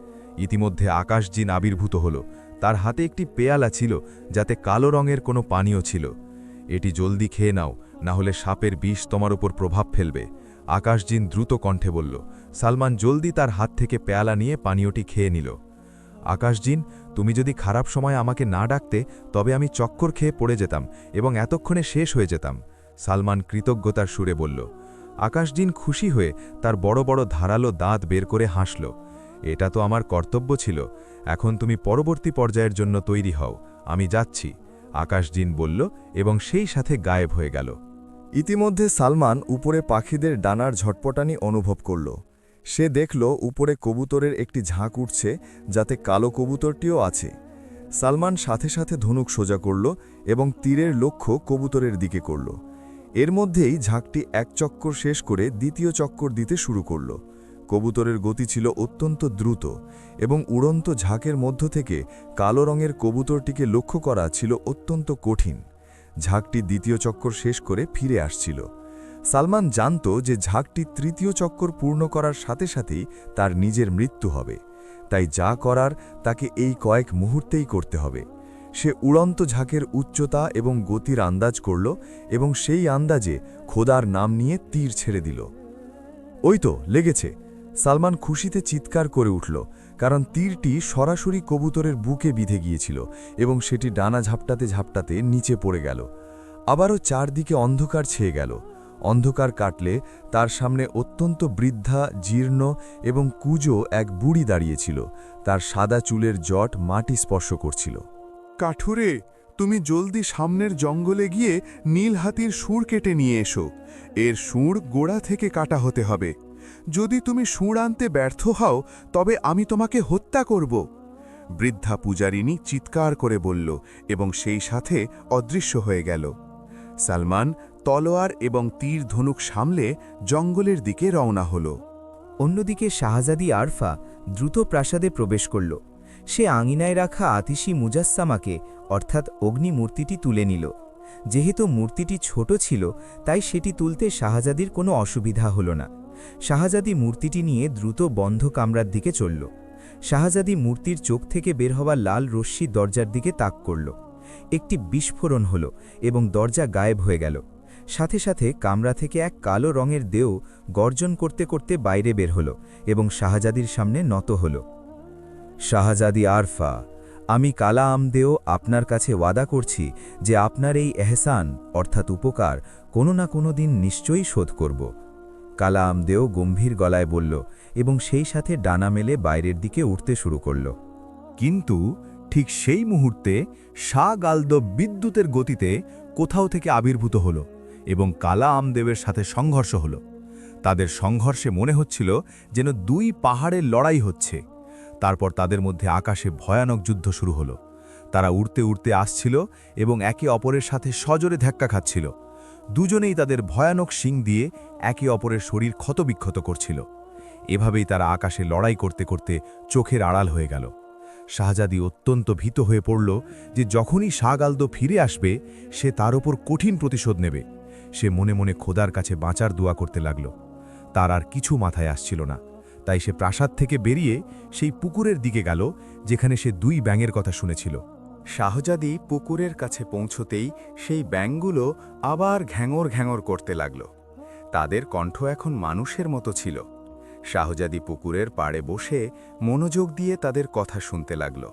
ইতিমধ্যে আকাশজিন আবির্ভূত হল। তার হাতে একটি পেয়ালা ছিল, যাতে কালো রঙের কোনো পানীয় ছিল। এটি জলদি খেয়ে নাও, না হলে সাপের বিষ তোমার উপর প্রভাব ফেলবে, আকাশজিন দ্রুত কণ্ঠে বলল। সালমান জলদি তার হাত থেকে পেয়ালা নিয়ে পানীয়টি খেয়ে নিল। আকাশজিন, তুমি যদি খারাপ সময় আমাকে না ডাকতে তবে আমি চক্কর খেয়ে পড়ে যেতাম এবং এতক্ষণে শেষ হয়ে যেতাম, সালমান কৃতজ্ঞতার সুরে বলল। আকাশজিন খুশি হয়ে তার বড় বড় ধারালো দাঁত বের করে হাসল। এটা তো আমার কর্তব্য ছিল। এখন তুমি পরবর্তী পর্যায়ের জন্য তৈরি হও, আমি যাচ্ছি, আকাশজিন বলল এবং সেই সাথে গায়েব হয়ে গেল। ইতিমধ্যে সালমান উপরে পাখিদের ডানার ঝটপটানি অনুভব করল। সে দেখল উপরে কবুতরের একটি ঝাঁক উঠছে, যাতে কালো কবুতরটিও আছে। সালমান সাথে সাথে ধনুক সোজা করল এবং তীরের লক্ষ্য কবুতরের দিকে করল। এর মধ্যেই ঝাঁকটি এক চক্কর শেষ করে দ্বিতীয় চক্কর দিতে শুরু করল। কবুতরের গতি ছিল অত্যন্ত দ্রুত এবং উড়ন্ত ঝাঁকের মধ্য থেকে কালো রঙের কবুতরটিকে লক্ষ্য করা ছিল অত্যন্ত কঠিন। ঝাঁকটি দ্বিতীয় চক্কর শেষ করে ফিরে আসছিল। সালমান জানত যে ঝাঁকটি তৃতীয় চক্কর পূর্ণ করার সাথে সাথেই তার নিজের মৃত্যু হবে, তাই যা করার তাকে এই কয়েক মুহূর্তেই করতে হবে। সে উড়ন্ত ঝাঁকের উচ্চতা এবং গতির আন্দাজ করল এবং সেই আন্দাজে খোদার নাম নিয়ে তীর ছেড়ে দিল। ওই তো লেগেছে, সালমান খুশিতে চিৎকার করে উঠল, কারণ তীরটি সরাসরি কবুতরের বুকে বিঁধে গিয়েছিল এবং সেটি ডানা ঝাপটাতে ঝাপটাতে নিচে পড়ে গেল। আবারও চারদিকে অন্ধকার ছেয়ে গেল। অন্ধকার কাটলে তার সামনে অত্যন্ত বৃদ্ধা, জীর্ণ এবং কুঁজো এক বুড়ি দাঁড়িয়েছিল। তার সাদা চুলের জট মাটি স্পর্শ করছিল। কাঠুরে, তুমি জলদি সামনের জঙ্গলে গিয়ে নীল হাতির শুঁড় কেটে নিয়ে এসো। এর শুঁড় গোড়া থেকে কাটা হতে হবে। যদি তুমি শুঁড় আনতে ব্যর্থ হও তবে আমি তোমাকে হত্যা করব। বৃদ্ধা পূজারিনী চিৎকার করে বলল এবং সেই সাথে অদৃশ্য হয়ে গেল। সালমান তলোয়ার এবং তীর ধনুক সামলে জঙ্গলের দিকে রওনা হল। অন্যদিকে শাহজাদি আরফা দ্রুত প্রাসাদে প্রবেশ করল। সে আঙিনায় রাখা আতিশি মুজাসসামাকে অর্থাৎ অগ্নি মূর্তিটি তুলে নিল। যেহেতু মূর্তিটি ছোট ছিল তাই সেটি তুলতে শাহজাদির কোনো অসুবিধা হল না। শাহজাদি মূর্তিটি নিয়ে দ্রুত বন্ধ কামরার দিকে চলল। শাহজাদি মূর্তির চোখ থেকে বের হওয়া লাল রশ্মি দরজার দিকে তাক করল। একটি বিস্ফোরণ হল এবং দরজা গায়েব হয়ে গেল। সাথে সাথে কামরা থেকে এক কালো রঙের দেও গর্জন করতে করতে বাইরে বের হল এবং শাহজাদির সামনে নত হল। শাহজাদি আরফা, আমি কালা আমদেও আপনার কাছে ওয়াদা করছি যে আপনার এই এহসান অর্থাৎ উপকার কোনো না কোনো দিন নিশ্চয়ই শোধ করব। কালা আমদেও গম্ভীর গলায় বলল এবং সেই সাথে ডানা মেলে বাইরের দিকে উঠতে শুরু করল। কিন্তু ঠিক সেই মুহূর্তে শাহ গালদ বিদ্যুতের গতিতে কোথাও থেকে আবির্ভূত হল এবং কালা আমদেবের সাথে সংঘর্ষ হল। তাদের সংঘর্ষে মনে হচ্ছিল যেন দুই পাহাড়ের লড়াই হচ্ছে। তারপর তাদের মধ্যে আকাশে ভয়ানক যুদ্ধ শুরু হলো। তারা উড়তে উড়তে আসছিল এবং একে অপরের সাথে সজোরে ধাক্কা খাচ্ছিল। দুজনেই তাদের ভয়ানক শিং দিয়ে একে অপরের শরীর ক্ষতবিক্ষত করছিল। এভাবেই তারা আকাশে লড়াই করতে করতে চোখের আড়াল হয়ে গেল। শাহজাদি অত্যন্ত ভীত হয়ে পড়ল যে যখনই শাহগালদো ফিরে আসবে সে তার ওপর কঠিন প্রতিশোধ নেবে। সে মনে মনে খোদার কাছে বাঁচার দোয়া করতে লাগল। তার আর কিছু মাথায় আসছিল না, তাই সে প্রাসাদ থেকে বেরিয়ে সেই পুকুরের দিকে গেল যেখানে সে দুই ব্যাঙের কথা শুনেছিল। শাহজাদি পুকুরের কাছে পৌঁছতেই সেই ব্যাঙগুলো আবার ঘ্যাঙর ঘ্যাঙর করতে লাগল। তাদের কণ্ঠ এখন মানুষের মতো ছিল। শাহজাদি পুকুরের পাড়ে বসে মনোযোগ দিয়ে তাদের কথা শুনতে লাগল।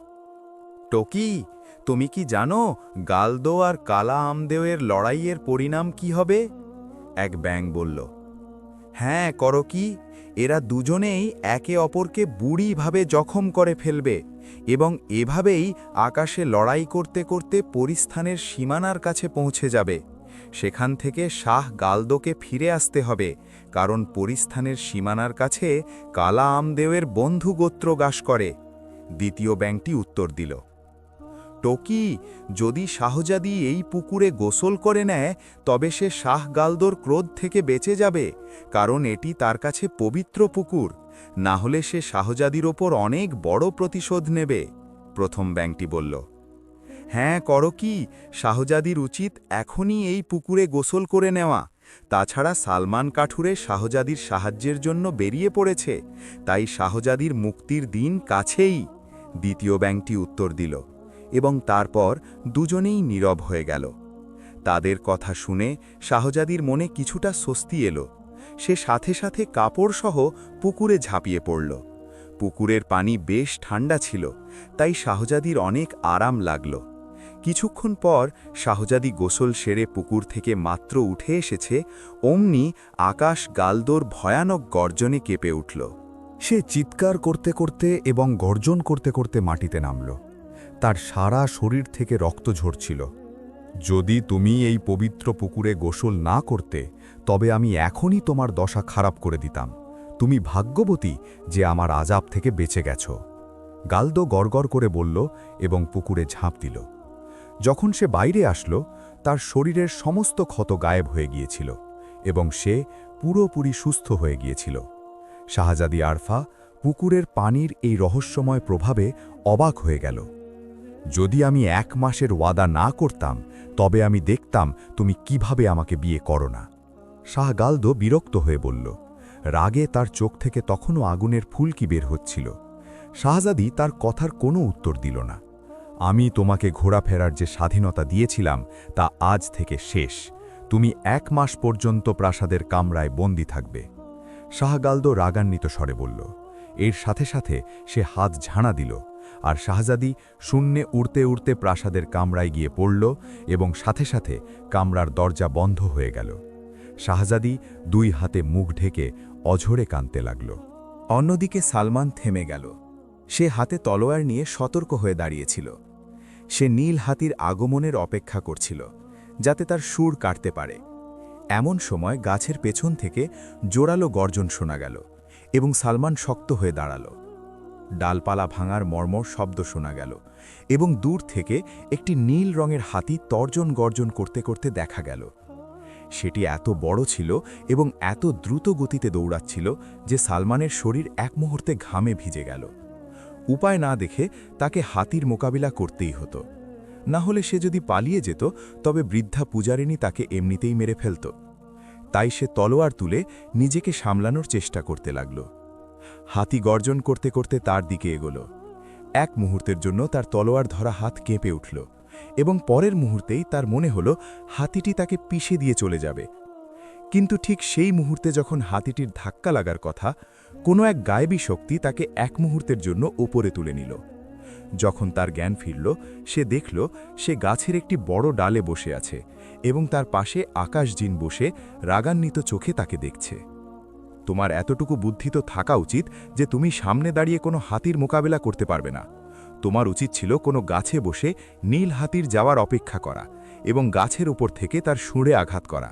টকি, তুমি কি জানো গালদো আর কালা আমদেওয়ের লড়াইয়ের পরিণাম কি হবে? এক ব্যাঙ বলল। হ্যাঁ, করো কি, এরা দুজনেই একে অপরকে বুড়িভাবে জখম করে ফেলবে এবং এভাবেই আকাশে লড়াই করতে করতে পরিস্থানের সীমানার কাছে পৌঁছে যাবে। সেখান থেকে শাহ গালদোকে ফিরে আসতে হবে, কারণ পরিস্থানের সীমানার কাছে কালা আমদেওয়ের বন্ধু গোত্র বাস করে। দ্বিতীয় ব্যাঙটি উত্তর দিল। টকি, যদি শাহজাদি এই পুকুরে গোসল করে নেয় তবে সে শাহ গালদোর ক্রোধ থেকে বেঁচে যাবে, কারণ এটি তার কাছে পবিত্র পুকুর। না হলে সে শাহজাদির ওপর অনেক বড় প্রতিশোধ নেবে। প্রথম ব্যাঙটি বলল। হ্যাঁ, করো কি, শাহজাদির উচিত এখনই এই পুকুরে গোসল করে নেওয়া। তাছাড়া সালমান কাঠুরে শাহজাদির সাহায্যের জন্য বেরিয়ে পড়েছে, তাই শাহজাদির মুক্তির দিন কাছেই। দ্বিতীয় ব্যাঙটি উত্তর দিল এবং তারপর দুজনেই নীরব হয়ে গেল। তাদের কথা শুনে শাহজাদির মনে কিছুটা স্বস্তি এলো। সে সাথে সাথে কাপড়সহ পুকুরে ঝাঁপিয়ে পড়ল। পুকুরের পানি বেশ ঠান্ডা ছিল, তাই শাহজাদির অনেক আরাম লাগল। কিছুক্ষণ পর শাহজাদি গোসল সেরে পুকুর থেকে মাত্র উঠে এসেছে, অমনি আকাশ গালদোর ভয়ানক গর্জনে কেঁপে উঠল। সে চিৎকার করতে করতে এবং গর্জন করতে করতে মাটিতে নামল। তার সারা শরীর থেকে রক্ত ঝরছিল। যদি তুমি এই পবিত্র পুকুরে গোসল না করতে তবে আমি এখনই তোমার দশা খারাপ করে দিতাম। তুমি ভাগ্যবতী যে আমার আযাব থেকে বেঁচে গেছ। গালদো গড়গড় করে বলল এবং পুকুরে ঝাঁপ দিল। যখন সে বাইরে আসলো তার শরীরের সমস্ত ক্ষত গায়েব হয়ে গিয়েছিল এবং সে পুরোপুরি সুস্থ হয়ে গিয়েছিল। শাহজাদি আরফা পুকুরের পানির এই রহস্যময় প্রভাবে অবাক হয়ে গেল। যদি আমি 1 মাসের ওয়াদা না করতাম তবে আমি দেখতাম তুমি কিভাবে আমাকে বিয়ে করো না। শাহ গালদো বিরক্ত হয়ে বলল। রাগে তার চোখ থেকে তখনও আগুনের ফুলকি বের হচ্ছিল। শাহজাদি তার কথার কোনো উত্তর দিল না। আমি তোমাকে ঘোরাফেরার যে স্বাধীনতা দিয়েছিলাম তা আজ থেকে শেষ। তুমি 1 মাস পর্যন্ত প্রাসাদের কামরায় বন্দী থাকবে। শাহ গালদো রাগান্বিত স্বরে বলল। এর সাথে সাথে সে হাত ঝাড়া দিল আর শাহজাদি শূন্যে উড়তে উড়তে প্রাসাদের কামরায় গিয়ে পড়ল এবং সাথে সাথে কামরার দরজা বন্ধ হয়ে গেল। শাহজাদি 2 হাতে মুখ ঢেকে অঝরে কাঁদতে লাগল। অন্যদিকে সালমান থেমে গেল। সে হাতে তলোয়ার নিয়ে সতর্ক হয়ে দাঁড়িয়েছিল। সে নীল হাতির আগমনের অপেক্ষা করছিল, যাতে তার সুর কাটতে পারে। এমন সময় গাছের পেছন থেকে জোরালো গর্জন শোনা গেল এবং সালমান শক্ত হয়ে দাঁড়াল। ডালপালা ভাঙার মর্মর শব্দ শোনা গেল এবং দূর থেকে একটি নীল রঙের হাতি তর্জন গর্জন করতে করতে দেখা গেল। সেটি এত বড় ছিল এবং এত দ্রুত গতিতে দৌড়াচ্ছিল যে সালমানের শরীর এক মুহূর্তে ঘামে ভিজে গেল। উপায় না দেখে তাকে হাতির মোকাবিলা করতেই হতো, না হলে সে যদি পালিয়ে যেত তবে বৃদ্ধা পূজারিনী তাকে এমনিতেই মেরে ফেলত। তাই সে তলোয়ার তুলে নিজেকে সামলানোর চেষ্টা করতে লাগল। হাতি গর্জন করতে করতে তার দিকে এগোল। এক মুহূর্তের জন্য তার তলোয়ার ধরা হাত কেঁপে উঠল এবং পরের মুহূর্তেই তার মনে হলো হাতিটি তাকে পিষে দিয়ে চলে যাবে। কিন্তু ঠিক সেই মুহূর্তে যখন হাতিটির ধাক্কা লাগার কথা, কোনো এক গায়েবী শক্তি তাকে এক মুহূর্তের জন্য ওপরে তুলে নিল। যখন তার জ্ঞান ফিরল, সে দেখল সে গাছের একটি বড় ডালে বসে আছে এবং তার পাশে আকাশজিন বসে রাগান্বিত চোখে তাকে দেখছে। তোমার এতটুকু বুদ্ধি তো থাকা উচিত যে তুমি সামনে দাঁড়িয়ে কোনো হাতির মোকাবেলা করতে পারবে না। তোমার উচিত ছিল কোনো গাছে বসে নীল হাতির যাওয়ার অপেক্ষা করা এবং গাছের উপর থেকে তার শুঁড়ে আঘাত করা।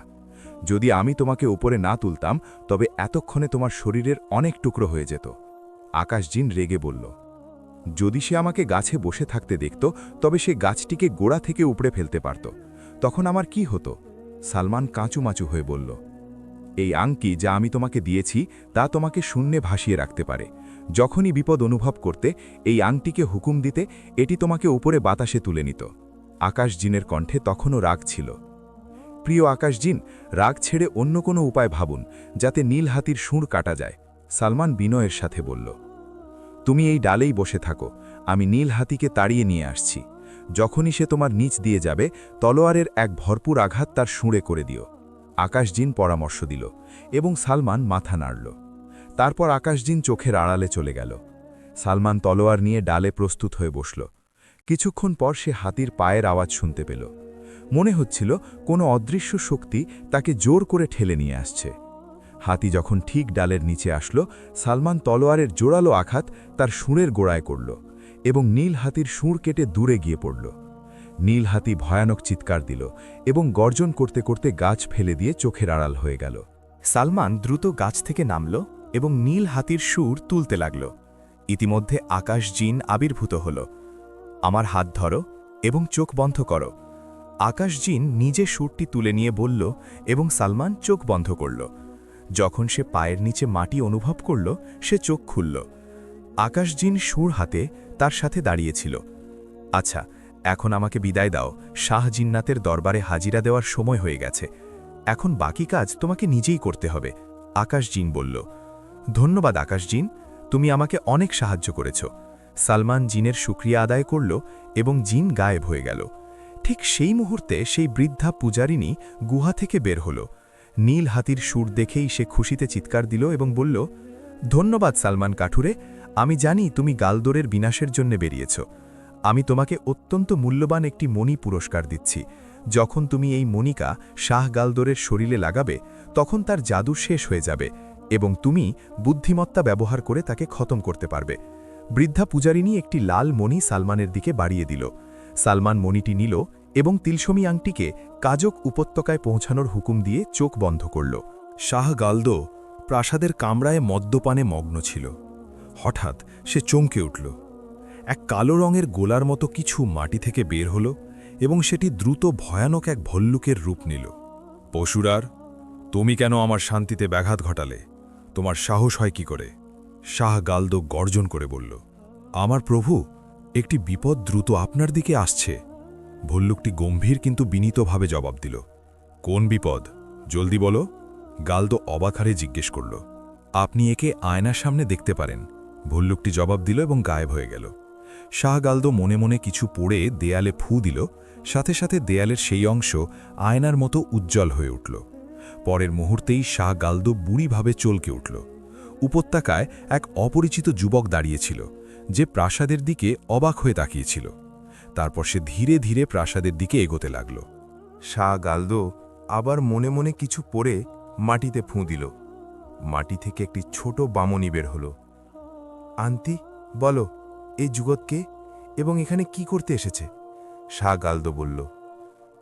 যদি আমি তোমাকে উপরে না তুলতাম তবে এতক্ষণে তোমার শরীরের অনেক টুকরো হয়ে যেত। আকাশজিন রেগে বলল, যদি সে আমাকে গাছে বসে থাকতে দেখত তবে সে গাছটিকে গোড়া থেকে উপড়ে ফেলতে পারত। তখন আমার কি হতো? সালমান কাঁচুমাচু হয়ে বলল, এই আংটি যা আমি তোমাকে দিয়েছি তা তোমাকে শূন্যে ভাসিয়ে রাখতে পারে। যখনই বিপদ অনুভব করতে এই আংটিকে হুকুম দিতে, এটি তোমাকে উপরে বাতাসে তুলে নিত। আকাশজিনের কণ্ঠে তখনও রাগ ছিল। প্রিয় আকাশজিন, রাগ ছেড়ে অন্য কোনো উপায় ভাবুন যাতে নীল হাতির শুঁড় কাটা যায়। সালমান বিনয়ের সাথে বলল, তুমি এই ডালেই বসে থাকো, আমি নীল হাতিকে তাড়িয়ে নিয়ে আসছি। যখনই সে তোমার নিচ দিয়ে যাবে তলোয়ারের এক ভরপুর আঘাত তার শুঁড়ে করে দিও। আকাশজিন পরামর্শ দিল এবং সালমান মাথা নাড়ল। তারপর আকাশজিন চোখের আড়ালে চলে গেল। সালমান তলোয়ার নিয়ে ডালে প্রস্তুত হয়ে বসল। কিছুক্ষণ পর সে হাতির পায়ের আওয়াজ শুনতে পেল। মনে হচ্ছিল কোনো অদৃশ্য শক্তি তাকে জোর করে ঠেলে নিয়ে আসছে। হাতি যখন ঠিক ডালের নিচে আসলো, সালমান তলোয়ারের জোরালো আঘাত তার শুঁড়ের গোড়ায় করল এবং নীল হাতির শুঁড় কেটে দূরে গিয়ে পড়ল। নীল হাতি ভয়ানক চিৎকার দিল এবং গর্জন করতে করতে গাছ ফেলে দিয়ে চোখের আড়াল হয়ে গেল। সালমান দ্রুত গাছ থেকে নামল এবং নীল হাতির সুর তুলতে লাগল। ইতিমধ্যে আকাশজিন আবির্ভূত হল। আমার হাত ধরো এবং চোখ বন্ধ করো। আকাশজিন নিজে সুরটি তুলে নিয়ে বলল এবং সালমান চোখ বন্ধ করল। যখন সে পায়ের নিচে মাটি অনুভব করল, সে চোখ খুলল। আকাশজিন সুর হাতে তার সাথে দাঁড়িয়েছিল। আচ্ছা, এখন আমাকে বিদায় দাও। শাহ জিন্নাতের দরবারে হাজিরা দেওয়ার সময় হয়ে গেছে। এখন বাকি কাজ তোমাকে নিজেই করতে হবে। আকাশজিন বলল, ধন্যবাদ আকাশজিন, তুমি আমাকে অনেক সাহায্য করেছ। সালমান জিনের শুকরিয়া আদায় করল এবং জিন গায়েব হয়ে গেল। ঠিক সেই মুহূর্তে সেই বৃদ্ধা পূজারিনী গুহা থেকে বের হল। নীল হাতির সুর দেখেই সে খুশিতে চিৎকার দিল এবং বলল, ধন্যবাদ সালমান কাঠুরে, আমি জানি তুমি গালদোরের বিনাশের জন্য বেরিয়েছ। আমি তোমাকে অত্যন্ত মূল্যবান একটি মণি পুরস্কার দিচ্ছি। যখন তুমি এই মণিকা শাহ গালদোরের শরীরে লাগাবে তখন তার জাদু শেষ হয়ে যাবে এবং তুমি বুদ্ধিমত্তা ব্যবহার করে তাকে খতম করতে পারবে। বৃদ্ধা পূজারিনী একটি লাল মণি সালমানের দিকে বাড়িয়ে দিল। সালমান মণিটি নিল এবং তিলসমি আংটিকে কাজক উপত্যকায় পৌঁছানোর হুকুম দিয়ে চোখ বন্ধ করল। শাহ গালদো প্রাসাদের কামরায় মদ্যপানে মগ্ন ছিল। হঠাৎ সে চমকে উঠল। এক কালো রঙের গোলার মতো কিছু মাটি থেকে বের হল এবং সেটি দ্রুত ভয়ানক এক ভল্লুকের রূপ নিল। পশুরার, তুমি কেন আমার শান্তিতে ব্যাঘাত ঘটালে? তোমার সাহস হয় কি করে? শাহ গালদো গর্জন করে বলল, আমার প্রভু, একটি বিপদ দ্রুত আপনার দিকে আসছে। ভল্লুকটি গম্ভীর কিন্তু বিনীতভাবে জবাব দিল, কোন বিপদ? জলদি বলো। গালদো অবাক হারে জিজ্ঞেস করল, আপনি একে আয়নার সামনে দেখতে পারেন। ভল্লুকটি জবাব দিল এবং গায়েব হয়ে গেল। শাহ গালদো মনে মনে কিছু পড়ে দেয়ালে ফু দিল। সাথে সাথে দেয়ালের সেই অংশ আয়নার মতো উজ্জ্বল হয়ে উঠল। পরের মুহূর্তেই শাহ গালদো বুড়িভাবে চলকে উঠল। উপত্যকায় এক অপরিচিত যুবক দাঁড়িয়েছিল, যে প্রাসাদের দিকে অবাক হয়ে তাকিয়েছিল। তারপর সে ধীরে ধীরে প্রাসাদের দিকে এগোতে লাগল। শাহ গালদো আবার মনে মনে কিছু পড়ে মাটিতে ফুঁ দিল। মাটি থেকে একটি ছোট বামনী বের হল। আন্তি, বলো, এই যুগত কে এবং এখানে কি করতে এসেছে? শাহ গালদো বলল,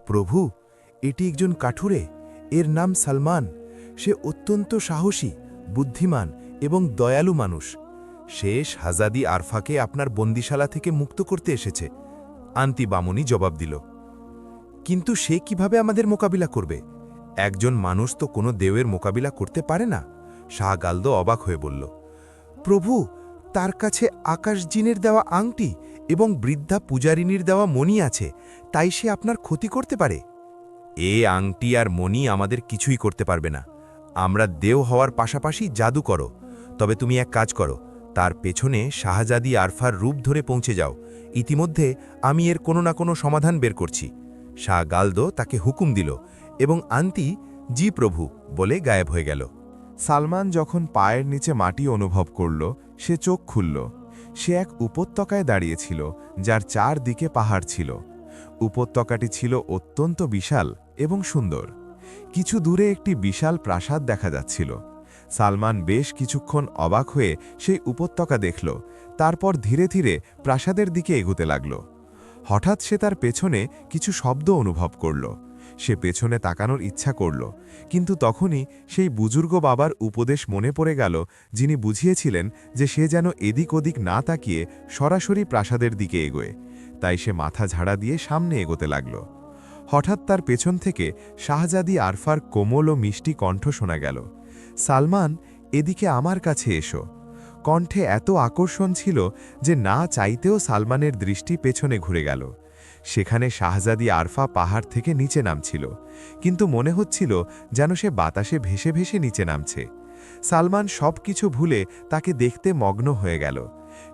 প্রভু, এটি একজন কাঠুরে। এর নাম সালমান। সে অত্যন্ত সাহসী, বুদ্ধিমান এবং দয়ালু মানুষ। সে শাহজাদি আরফাকে আপনার বন্দিশালা থেকে মুক্ত করতে এসেছে। আন্তি বামনী জবাব দিল, কিন্তু সে কিভাবে আমাদের মোকাবিলা করবে? একজন মানুষ তো কোনো দেওয়ের মোকাবিলা করতে পারে না। শাহ গালদো অবাক হয়ে বলল, প্রভু, তার কাছে আকাশজিনের দেওয়া আংটি এবং বৃদ্ধা পূজারিনীর দেওয়া মণি আছে, তাই সে আপনার ক্ষতি করতে পারে। এ আংটি আর মণি আমাদের কিছুই করতে পারবে না। আমরা দেও হওয়ার পাশাপাশি জাদু করো। তবে তুমি এক কাজ করো, তার পেছনে শাহজাদি আরফার রূপ ধরে পৌঁছে যাও। ইতিমধ্যে আমি এর কোনো না কোনো সমাধান বের করছি। শাহ গালদো তাকে হুকুম দিল এবং আন্তি জি প্রভু বলে গায়েব হয়ে গেল। সালমান যখন পায়ের নিচে মাটি অনুভব করল, সে চোখ খুলল। সে এক উপত্যকায় দাঁড়িয়েছিল, যার চারদিকে পাহাড় ছিল। উপত্যকাটি ছিল অত্যন্ত বিশাল এবং সুন্দর। কিছু দূরে একটি বিশাল প্রাসাদ দেখা যাচ্ছিল। সালমান বেশ কিছুক্ষণ অবাক হয়ে সেই উপত্যকা দেখল। তারপর ধীরে ধীরে প্রাসাদের দিকে এগোতে লাগল। হঠাৎ সে তার পেছনে কিছু শব্দ অনুভব করল। সে পেছনে তাকানোর ইচ্ছা করল, কিন্তু তখনই সেই বুজুর্গ বাবার উপদেশ মনে পড়ে গেল, যিনি বুঝিয়েছিলেন যে সে যেন এদিক ওদিক না তাকিয়ে সরাসরি প্রাসাদের দিকে এগোয়। তাই সে মাথা ঝাড়া দিয়ে সামনে এগোতে লাগল। হঠাৎ তার পেছন থেকে শাহজাদি আরফার কোমল ও মিষ্টি কণ্ঠ শোনা গেল, সালমান, এদিকে আমার কাছে এসো। কণ্ঠে এত আকর্ষণ ছিল যে না চাইতেও সালমানের দৃষ্টি পেছনে ঘুরে গেল। সেখানে শাহজাদি আরফা পাহাড় থেকে নিচে নামছিল, কিন্তু মনে হচ্ছিল যেন সে বাতাসে ভেসে ভেসে নিচে নামছে। সালমান সব কিছু ভুলে তাকে দেখতে মগ্ন হয়ে গেল।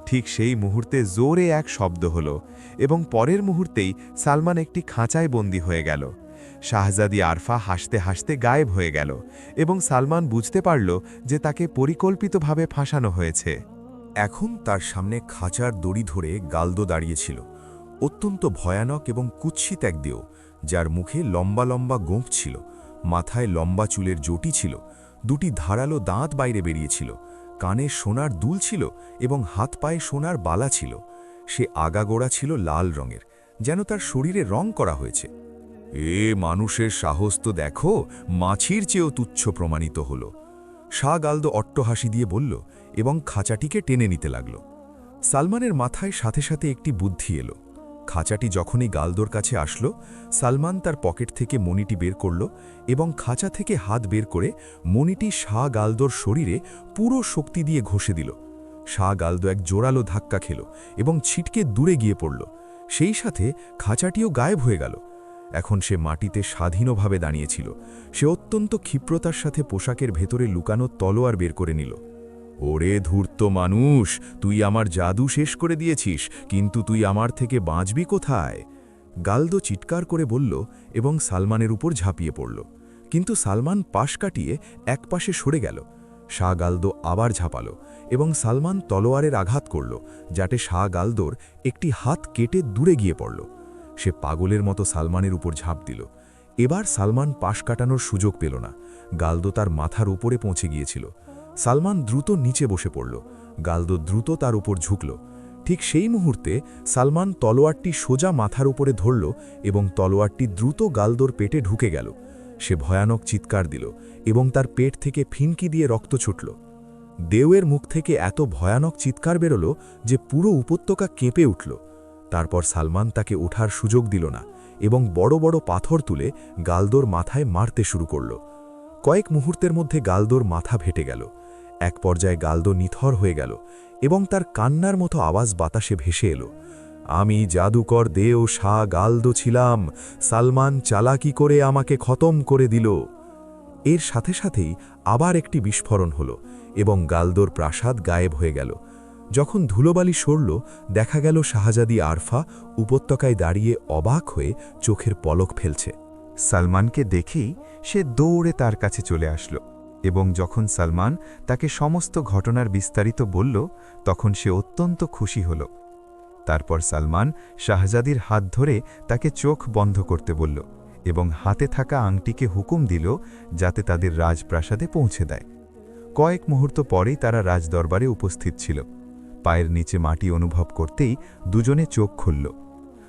ঠিক সেই মুহূর্তে জোরে এক শব্দ হলো এবং পরের মুহূর্তেই সালমান একটি খাঁচায় বন্দী হয়ে গেল। শাহজাদি আরফা হাসতে হাসতে গায়েব হয়ে গেল এবং সালমান বুঝতে পারল যে তাকে পরিকল্পিতভাবে ফাঁসানো হয়েছে। এখন তার সামনে খাঁচার দড়ি ধরে গালদো দাঁড়িয়েছিল, অত্যন্ত ভয়ানক এবং কুৎসিত এক দেহ, যার মুখে লম্বা লম্বা গোঁফ ছিল, মাথায় লম্বা চুলের জটি ছিল, দুটি ধারালো দাঁত বাইরে বেরিয়েছিল, কানে সোনার দুল ছিল এবং হাত পায়ে সোনার বালা ছিল। সে আগাগোড়া ছিল লাল রঙের, যেন তার শরীরে রং করা হয়েছে। মানুষের সাহস তো দেখো, মাছির চেয়েও তুচ্ছ প্রমাণিত হল। শাহ গালদো অট্টহাসি দিয়ে বলল এবং খাঁচাটিকে টেনে নিতে লাগল। সালমানের মাথায় সাথে সাথে একটি বুদ্ধি এলো। খাঁচাটি যখনই গালদোর কাছে আসলো, সালমান তার পকেট থেকে মণিটি বের করল এবং খাঁচা থেকে হাত বের করে মণিটি শাহ গালদোর শরীরে পুরো শক্তি দিয়ে ঘষে দিল। শাহ গালদো এক জোরালো ধাক্কা খেল এবং ছিটকে দূরে গিয়ে পড়ল। সেই সাথে খাঁচাটিও গায়েব হয়ে গেল। এখন সে মাটিতে স্বাধীনভাবে দাঁড়িয়েছিল। সে অত্যন্ত ক্ষিপ্রতার সাথে পোশাকের ভেতরে লুকানো তলোয়ার বের করে নিল। ওরে ধূর্ত মানুষ, তুই আমার জাদু শেষ করে দিয়েছিস, কিন্তু তুই আমার থেকে বাঁচবি কোথায়? গালদো চিৎকার করে বলল এবং সালমানের উপর ঝাঁপিয়ে পড়ল। কিন্তু সালমান পাশ কাটিয়ে এক পাশে সরে গেল। শাহ গালদো আবার ঝাঁপালো এবং সালমান তলোয়ারের আঘাত করল, যাতে শাহ গালদোর একটি হাত কেটে দূরে গিয়ে পড়ল। সে পাগলের মতো সালমানের উপর ঝাঁপ দিল। এবার সালমান পাশ কাটানোর সুযোগ পেল না। গালদো তার মাথার উপরে পৌঁছে গিয়েছিল। সালমান দ্রুত নিচে বসে পড়ল। গালদো দ্রুত তার উপর ঝুঁকল। ঠিক সেই মুহূর্তে সালমান তলোয়ারটি সোজা মাথার উপরে ধরল এবং তলোয়ারটি দ্রুত গালদোর পেটে ঢুকে গেল। সে ভয়ানক চিৎকার দিল এবং তার পেট থেকে ফিনকি দিয়ে রক্ত ছুটল। দেওয়ের মুখ থেকে এত ভয়ানক চিৎকার বেরোল যে পুরো উপত্যকা কেঁপে উঠল। তারপর সালমান তাকে ওঠার সুযোগ দিল না এবং বড় বড় পাথর তুলে গালদোর মাথায় মারতে শুরু করল। কয়েক মুহূর্তের মধ্যে গালদোর মাথা ফেটে গেল। এক পর্যায়ে গালদো নিথর হয়ে গেল এবং তার কান্নার মতো আওয়াজ বাতাসে ভেসে এলো, আমি জাদুকর দেও শাহ গালদো ছিলাম, সালমান চালাকি করে আমাকে খতম করে দিল। এর সাথে সাথেই আবার একটি বিস্ফোরণ হলো এবং গালদোর প্রাসাদ গায়েব হয়ে গেল। যখন ধুলোবালি সরল, দেখা গেল শাহজাদি আরফা উপত্যকায় দাঁড়িয়ে অবাক হয়ে চোখের পলক ফেলছে। সালমানকে দেখেই সে দৌড়ে তার কাছে চলে আসলো এবং যখন সালমান তাকে সমস্ত ঘটনার বিস্তারিত বলল, তখন সে অত্যন্ত খুশি হল। তারপর সালমান শাহজাদির হাত ধরে তাকে চোখ বন্ধ করতে বলল এবং হাতে থাকা আংটিকে হুকুম দিল যাতে তাদের রাজপ্রাসাদে পৌঁছে দেয়। কয়েক মুহূর্ত পরেই তারা রাজদরবারে উপস্থিত ছিল। পায়ের নিচে মাটি অনুভব করতেই দুজনে চোখ খুলল।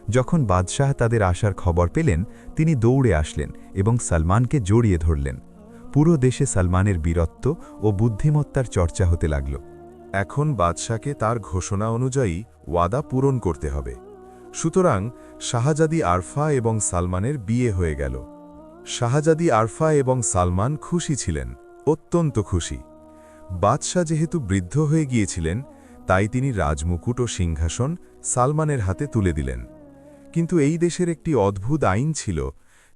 যখন বাদশাহ তাদের আসার খবর পেলেন, তিনি দৌড়ে আসলেন এবং সালমানকে জড়িয়ে ধরলেন। পুরো দেশে সালমানের বীরত্ব ও বুদ্ধিমত্তার চর্চা হতে লাগল। এখন বাদশাকে তার ঘোষণা অনুযায়ী ওয়াদা পূরণ করতে হবে। সুতরাং শাহজাদি আরফা এবং সালমানের বিয়ে হয়ে গেল। শাহজাদি আরফা এবং সালমান খুশি ছিলেন, অত্যন্ত খুশি। বাদশাহ যেহেতু বৃদ্ধ হয়ে গিয়েছিলেন, তাই তিনি রাজমুকুট ও সিংহাসন সালমানের হাতে তুলে দিলেন। কিন্তু এই দেশের একটি অদ্ভুত আইন ছিল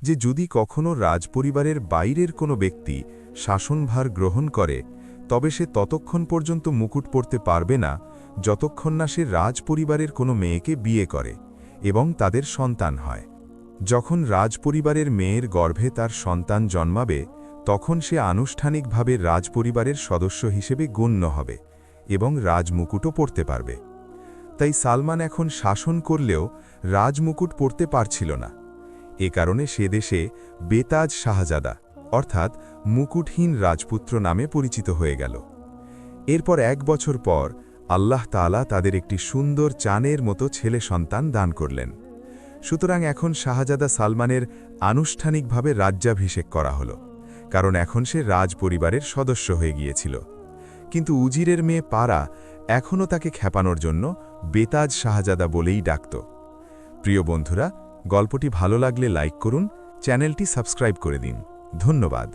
যে যদি কখনো রাজপরিবারের বাইরের কোনো ব্যক্তি শাসনভার গ্রহণ করে, তবে সে ততক্ষণ পর্যন্ত মুকুট পরতে পারবে না যতক্ষণ না সে রাজপরিবারের কোনো মেয়েকে বিয়ে করে এবং তাদের সন্তান হয়। যখন রাজপরিবারের মেয়ের গর্ভে তার সন্তান জন্মাবে, তখন সে আনুষ্ঠানিকভাবে রাজপরিবারের সদস্য হিসেবে গণ্য হবে এবং রাজমুকুটও পরতে পারবে। তাই সালমান এখন শাসন করলেও রাজমুকুট পরতে পারছিল না। এ কারণে সে দেশে বেতাজ শাহজাদা অর্থাৎ মুকুটহীন রাজপুত্র নামে পরিচিত হয়ে গেল। এরপর 1 বছর পর আল্লাহ তাআলা তাদের একটি সুন্দর চাঁদের মতো ছেলে সন্তান দান করলেন। সুতরাং এখন শাহজাদা সালমানের আনুষ্ঠানিকভাবে রাজ্যাভিষেক করা হলো, কারণ এখন সে রাজ পরিবারের সদস্য হয়ে গিয়েছিল। কিন্তু উজিরের মেয়ে পারা এখনও তাকে খেপানোর জন্য বেতাজ শাহজাদা বলেই ডাকত। প্রিয় বন্ধুরা, গল্পটি ভালো লাগলে লাইক করুন, চ্যানেলটি সাবস্ক্রাইব করে দিন। ধন্যবাদ।